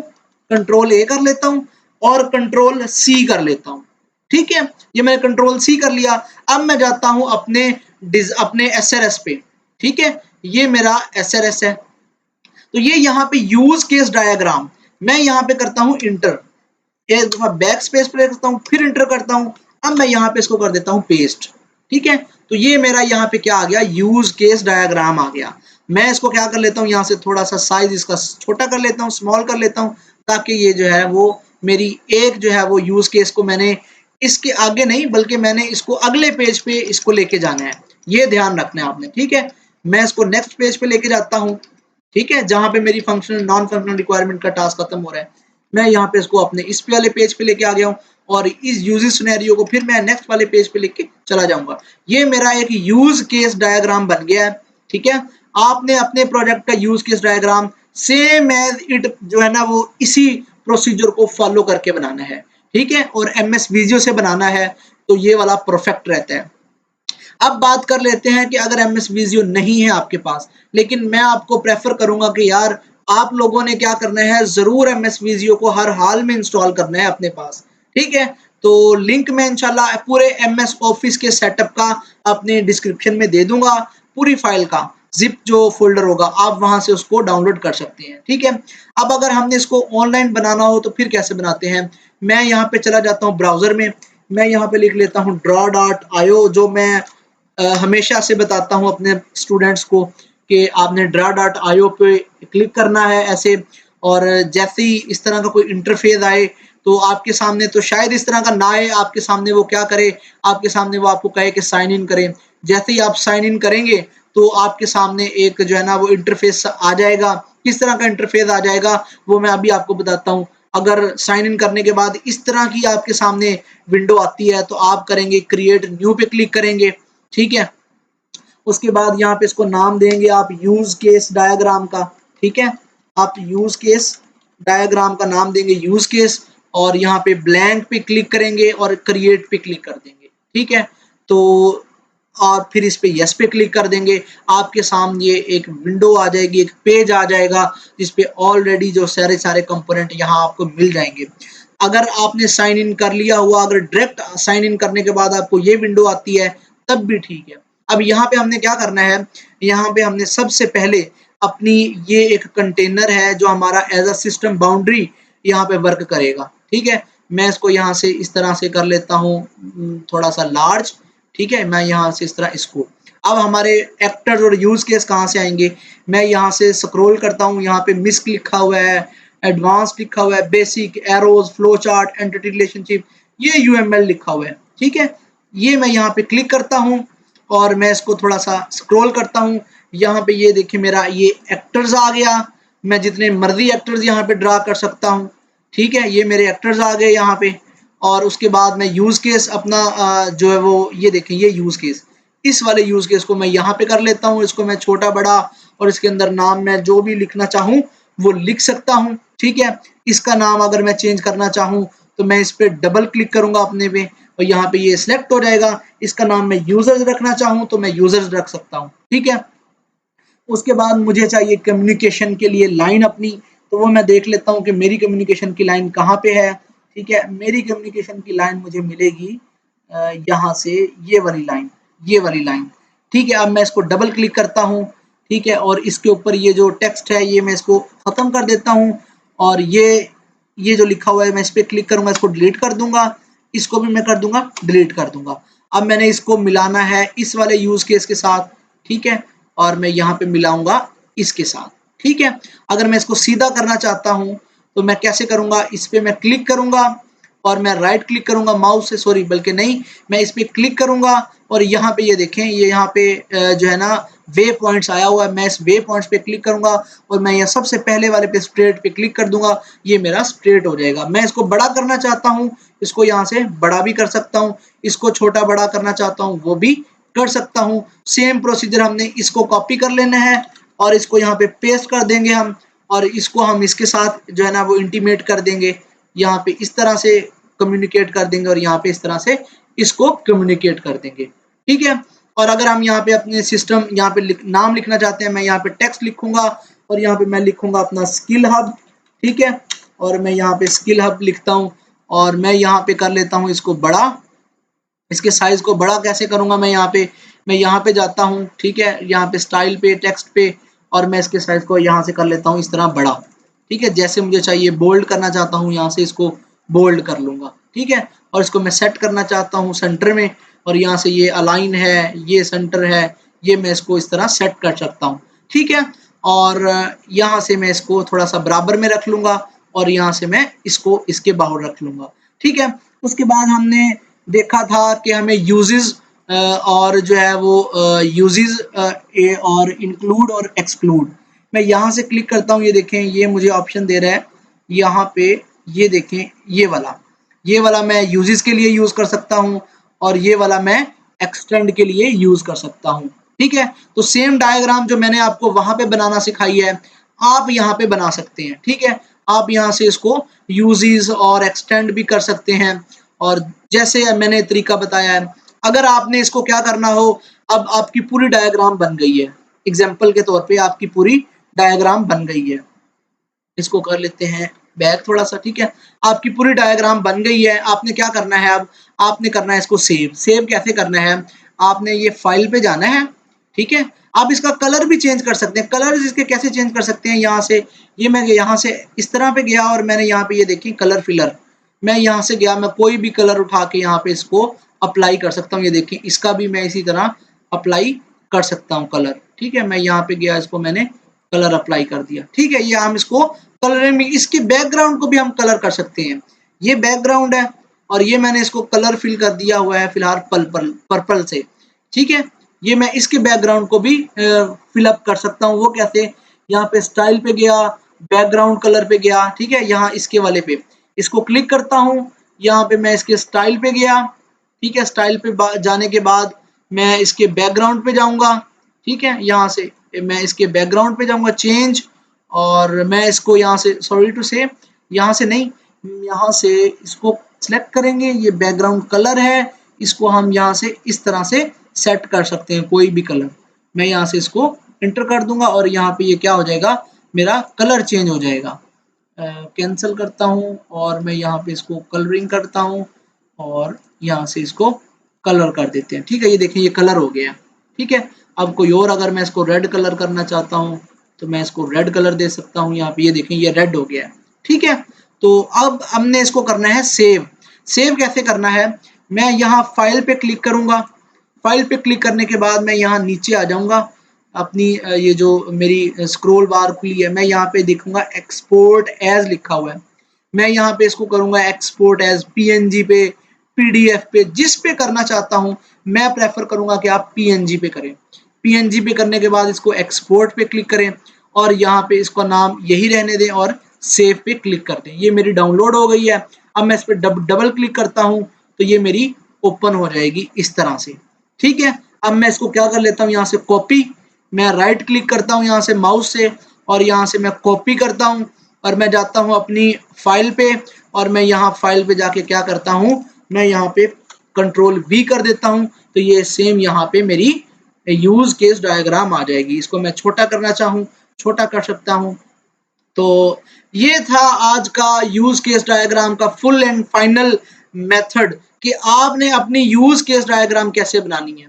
कंट्रोल ए कर लेता हूं, और कंट्रोल सी कर लेता हूं, ठीक है। ये मैंने कंट्रोल सी कर लिया। अब मैं जाता हूं अपने एसआरएस पे, ठीक है, ये मेरा एसआरएस है। तो ये यहाँ पे यूज केस डायग्राम, मैं यहाँ पे करता हूँ इंटर, एक दफा बैक स्पेस प्रेस करता हूँ, फिर इंटर करता हूँ। अब मैं यहाँ पे इसको कर देता हूँ पेस्ट, ठीक है। तो ये मेरा यहाँ पे क्या आ गया, यूज केस डायग्राम आ गया। मैं इसको क्या कर लेता हूँ, यहाँ से थोड़ा सा साइज इसका छोटा कर लेता हूँ, स्मॉल कर लेता हूँ, ताकि ये जो है वो मेरी एक जो है वो यूज केस को मैंने इसके आगे नहीं, बल्कि मैंने इसको अगले पेज पे इसको लेके जाना है, ये ध्यान रखना है आपने, ठीक है। मैं इसको नेक्स्ट पेज पे लेके जाता हूँ, ठीक है, जहां पे मेरी फंक्शनल नॉन फंक्शनल रिक्वायरमेंट का टास्क खत्म हो रहा है। मैं यहाँ पे इसको अपने इस वाले पेज पे लेके आ गया हूँ, और इस यूज सिनेरियो को फिर मैं नेक्स्ट वाले पेज पे लेके चला जाऊंगा। ये मेरा एक यूज केस डायग्राम बन गया है, ठीक है। आपने अपने प्रोजेक्ट का use case diagram same as it जो है ना वो इसी प्रोसीजर को फॉलो करके बनाना है, ठीक है, और एमएस विजियो से बनाना है, तो ये वाला परफेक्ट रहता है। अब बात कर लेते हैं कि अगर एमएस विजियो नहीं है आपके पास, लेकिन मैं आपको प्रेफर करूंगा कि यार आप लोगों ने क्या करना है, जरूर एमएस विजियो को हर हाल में इंस्टॉल करना है अपने पास, ठीक है। तो लिंक मैं इंशाल्लाह पूरे एमएस ऑफिस के सेटअप का अपने डिस्क्रिप्शन में दे दूंगा, पूरी फाइल का जिप जो फोल्डर होगा आप वहां से उसको डाउनलोड कर सकते हैं, ठीक है। अब अगर हमने इसको ऑनलाइन बनाना हो तो फिर कैसे बनाते हैं, मैं यहाँ पे चला जाता हूँ ब्राउजर में, मैं यहाँ पे लिख लेता हूँ draw.io, जो मैं हमेशा से बताता हूँ अपने स्टूडेंट्स को कि आपने draw.io पे क्लिक करना है ऐसे, और जैसे ही इस तरह का कोई इंटरफेस आए तो आपके सामने, तो शायद इस तरह का ना आए आपके सामने, वो क्या करे, आपके सामने वो आपको कहे कि साइन इन करें। जैसे ही आप साइन इन करेंगे तो आपके सामने एक जो है ना वो इंटरफेस आ जाएगा। किस तरह का इंटरफेस आ जाएगा वो मैं अभी आपको बताता हूँ। अगर साइन इन करने के बाद इस तरह की आपके सामने विंडो आती है तो आप करेंगे क्रिएट न्यू पे क्लिक करेंगे, ठीक है। उसके बाद यहाँ पे इसको नाम देंगे आप यूज केस डायग्राम का, ठीक है, आप यूज केस डायग्राम का नाम देंगे यूज केस, और यहाँ पे ब्लैंक पे क्लिक करेंगे और क्रिएट पे क्लिक कर देंगे, ठीक है। तो और फिर इस पे यस पे क्लिक कर देंगे, आपके सामने एक विंडो आ जाएगी, एक पेज आ जाएगा जिसपे ऑलरेडी जो सारे सारे कंपोनेंट यहाँ आपको मिल जाएंगे। अगर आपने साइन इन कर लिया हुआ, अगर डायरेक्ट साइन इन करने के बाद आपको ये विंडो आती है तब भी ठीक है। अब यहाँ पे हमने क्या करना है, यहाँ पे हमने सबसे पहले अपनी ये एक कंटेनर है जो हमारा एज अ सिस्टम बाउंड्री यहाँ पे वर्क करेगा, ठीक है। मैं इसको यहाँ से इस तरह से कर लेता हूँ थोड़ा सा लार्ज, ठीक है। मैं यहाँ से इस तरह इसको, अब हमारे एक्टर्स और यूज केस कहाँ से आएंगे, मैं यहाँ से स्क्रॉल करता हूँ, यहाँ पे मिस्क लिखा हुआ है, एडवांस लिखा हुआ है, basic, arrows, flow chart, entity relationship, ये यूएमएल लिखा हुआ है, ठीक है। ये मैं यहाँ पे क्लिक करता हूँ और मैं इसको थोड़ा सा स्क्रॉल करता हूँ। यहाँ पे ये देखिए मेरा ये एक्टर्स आ गया, मैं जितने मर्जी एक्टर्स यहाँ पे ड्रा कर सकता हूँ, ठीक है। ये मेरे एक्टर्स आ गए यहाँ पे, और उसके बाद मैं यूज केस अपना जो है वो ये देखें, ये यूज केस, इस वाले यूज केस को मैं यहाँ पे कर लेता हूँ। इसको मैं छोटा बड़ा और इसके अंदर नाम मैं जो भी लिखना चाहूँ वो लिख सकता हूँ, ठीक है। इसका नाम अगर मैं चेंज करना चाहूँ तो मैं इस पे डबल क्लिक करूंगा अपने पे, और यहाँ पे ये सिलेक्ट हो जाएगा। इसका नाम मैं यूजर्स रखना चाहूँ तो मैं यूजर्स रख सकता हूँ, ठीक है। उसके बाद मुझे चाहिए कम्युनिकेशन के लिए लाइन अपनी, तो वो मैं देख लेता हूँ कि मेरी कम्युनिकेशन की लाइन कहाँ पे है, ठीक है। मेरी कम्युनिकेशन की लाइन मुझे मिलेगी यहाँ से, ये वाली लाइन, ये वाली लाइन, ठीक है। अब मैं इसको डबल क्लिक करता हूँ, ठीक है, और इसके ऊपर ये जो टेक्स्ट है ये मैं इसको खत्म कर देता हूँ, और ये ये जो लिखा हुआ है मैं इस पे क्लिक करूंगा, इसको डिलीट कर दूंगा, इसको भी मैं कर दूंगा डिलीट कर दूंगा। अब मैंने इसको मिलाना है इस वाले यूज केस के साथ, ठीक है, और मैं यहाँ पे मिलाऊंगा इसके साथ, ठीक है। अगर मैं इसको सीधा करना चाहता हूँ तो मैं कैसे करूंगा, इस पे मैं क्लिक करूंगा और मैं राइट क्लिक करूंगा माउस से, सॉरी बल्कि नहीं, मैं इस पे क्लिक करूंगा और यहाँ पे ये देखें, ये यहाँ पे जो है ना वे पॉइंट्स आया हुआ है, मैं इस वे पॉइंट्स पे क्लिक करूंगा और मैं यहाँ सबसे पहले वाले पे स्ट्रेट पे क्लिक कर दूंगा, ये मेरा स्ट्रेट हो जाएगा। मैं इसको बड़ा करना चाहता हूँ, इसको यहाँ से बड़ा भी कर सकता हूँ, इसको छोटा बड़ा करना चाहता हूँ वो भी कर सकता हूँ। सेम प्रोसीजर हमने इसको कॉपी कर लेना है और इसको यहाँ पे पेस्ट कर देंगे हम, और इसको हम इसके साथ जो है ना वो इंटीमेट कर देंगे, यहाँ पे इस तरह से कम्युनिकेट कर देंगे और यहाँ पे इस तरह से इसको कम्युनिकेट कर देंगे, ठीक है। और अगर हम यहाँ पे अपने सिस्टम यहाँ पे नाम लिखना चाहते हैं, मैं यहाँ पे टेक्स्ट लिखूंगा और यहाँ पे मैं लिखूंगा अपना स्किल हब, ठीक है, और मैं यहाँ पे स्किल हब लिखता हूँ और मैं यहाँ पे कर लेता हूँ इसको बड़ा। इसके साइज को बड़ा कैसे करूंगा, मैं यहाँ पे जाता हूँ, ठीक है, यहाँ पे स्टाइल पे टेक्स्ट पे, और मैं इसके साइज को यहाँ से कर लेता हूँ इस तरह बड़ा, ठीक है। जैसे मुझे चाहिए बोल्ड करना चाहता हूँ, यहाँ से इसको बोल्ड कर लूंगा, ठीक है। और इसको मैं सेट करना चाहता हूँ सेंटर में, और यहाँ से ये अलाइन है, ये सेंटर है, ये मैं इसको इस तरह सेट कर सकता हूँ, ठीक है। और यहाँ से मैं इसको थोड़ा सा बराबर में रख लूंगा और यहाँ से मैं इसको इसके बाहर रख लूंगा, ठीक है। उसके बाद हमने देखा था कि हमें यूजेस और जो है वो यूजेस और इंक्लूड और एक्सक्लूड, मैं यहाँ से क्लिक करता हूँ, ये देखें ये मुझे ऑप्शन दे रहा है यहाँ पे, ये देखें ये वाला मैं यूजेस के लिए यूज कर सकता हूँ और ये वाला मैं एक्सटेंड के लिए यूज कर सकता हूँ, ठीक है। तो सेम डायग्राम जो मैंने आपको वहां पे बनाना सिखाई है आप यहाँ पे बना सकते हैं, ठीक है। आप यहाँ से इसको यूजेस और एक्सटेंड भी कर सकते हैं, और जैसे मैंने तरीका बताया है, अगर आपने इसको क्या करना हो, अब आपकी पूरी डायग्राम बन गई है, एग्जाम्पल के तौर पे आपकी पूरी डायग्राम बन गई है, इसको कर लेते हैं बैक थोड़ा सा, ठीक है। आपकी पूरी डायग्राम बन गई है, आपने क्या करना है, अब आपने करना है इसको सेव कैसे करना है, आपने ये फाइल पे जाना है, ठीक है। आप इसका कलर भी चेंज कर सकते हैं, कलर इसके कैसे चेंज कर सकते हैं, यहाँ से ये मैं यहाँ से इस तरह पे गया और मैंने यहाँ पे ये देखी कलर फिलर, मैं यहाँ से गया, मैं कोई भी कलर उठा के यहाँ पे इसको अप्लाई कर सकता हूँ, ये देखिए इसका भी मैं इसी तरह अप्लाई कर सकता हूँ कलर, ठीक है। मैं यहाँ पे गया, इसको मैंने कलर अप्लाई कर दिया, ठीक है। ये हम इसको कलरिंग में, इसके बैकग्राउंड को भी हम कलर कर सकते हैं, ये बैकग्राउंड है और ये मैंने इसको कलर फिल कर दिया हुआ है फिलहाल पर्पल से, ठीक है। ये मैं इसके बैकग्राउंड को भी फिल अप कर सकता हूँ, वो कैसे, यहाँ पे स्टाइल पे गया, बैकग्राउंड कलर पे गया, ठीक है, यहाँ इसके वाले पे इसको क्लिक करता हूँ, यहाँ पे मैं इसके स्टाइल पे गया, ठीक है, स्टाइल पे जाने के बाद मैं इसके बैकग्राउंड पे जाऊंगा, ठीक है, यहाँ से मैं इसके बैकग्राउंड पे जाऊंगा चेंज, और मैं इसको यहाँ से सॉरी टू से यहाँ से नहीं, यहाँ से इसको सिलेक्ट करेंगे, ये बैकग्राउंड कलर है, इसको हम यहाँ से इस तरह से सेट कर सकते हैं कोई भी कलर, मैं यहाँ से इसको इंटर कर दूंगा और यहाँ पे ये क्या हो जाएगा, मेरा कलर चेंज हो जाएगा। कैंसिल करता हूँ और मैं यहाँ पे इसको कलरिंग करता हूँ और यहाँ से इसको कलर कर देते हैं, ठीक है। ये देखिए ये कलर हो गया, ठीक है। अब कोई और अगर मैं इसको रेड कलर करना चाहता हूँ तो मैं इसको रेड कलर दे सकता हूँ, यहाँ पे ये देखें ये रेड हो गया, ठीक है। तो अब हमने इसको करना है सेव कैसे करना है, मैं यहाँ फाइल पे क्लिक करूंगा, फाइल पे क्लिक करने के बाद मैं यहाँ नीचे आ जाऊंगा, अपनी ये जो मेरी स्क्रॉल बार खुली है, मैं यहाँ पे देखूंगा एक्सपोर्ट एज लिखा हुआ है, मैं यहाँ पे इसको करूंगा एक्सपोर्ट एज पीएनजी पे, पीडीएफ पे, जिस पे करना चाहता हूँ, मैं प्रेफर करूंगा कि आप पीएनजी पे करें। पीएनजी पे करने के बाद इसको एक्सपोर्ट पे क्लिक करें और यहाँ पे इसका नाम यही रहने दें और सेव पे क्लिक कर दें। ये मेरी डाउनलोड हो गई है, अब मैं इस पर डबल क्लिक करता हूँ तो ये मेरी ओपन हो जाएगी इस तरह से, ठीक है। अब मैं इसको क्या कर लेता हूँ, यहाँ से कॉपी, मैं राइट क्लिक करता हूँ यहाँ से माउस से और यहाँ से मैं कॉपी करता हूँ और मैं जाता हूँ अपनी फाइल पे और मैं यहाँ फाइल पे जाके क्या करता हूँ, मैं यहाँ पे कंट्रोल वी कर देता हूँ, तो ये सेम यहाँ पे मेरी यूज केस डायग्राम आ जाएगी। इसको मैं छोटा करना चाहूँ छोटा कर सकता हूँ। तो ये था आज का यूज केस डायग्राम का फुल एंड फाइनल मेथड कि आपने अपनी यूज केस डायग्राम कैसे बनानी है।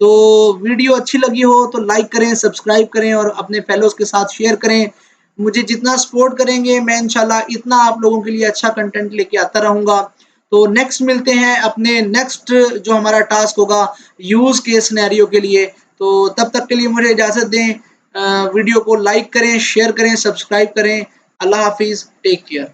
तो वीडियो अच्छी लगी हो तो लाइक करें, सब्सक्राइब करें और अपने फेलोज के साथ शेयर करें। मुझे जितना सपोर्ट करेंगे मैं इंशाल्लाह इतना आप लोगों के लिए अच्छा कंटेंट लेके आता रहूँगा। तो नेक्स्ट मिलते हैं अपने नेक्स्ट जो हमारा टास्क होगा यूज़ केस सिनेरियो के लिए। तो तब तक के लिए मुझे इजाज़त दें। वीडियो को लाइक करें, शेयर करें, सब्सक्राइब करें। अल्लाह हाफ़िज़, टेक केयर।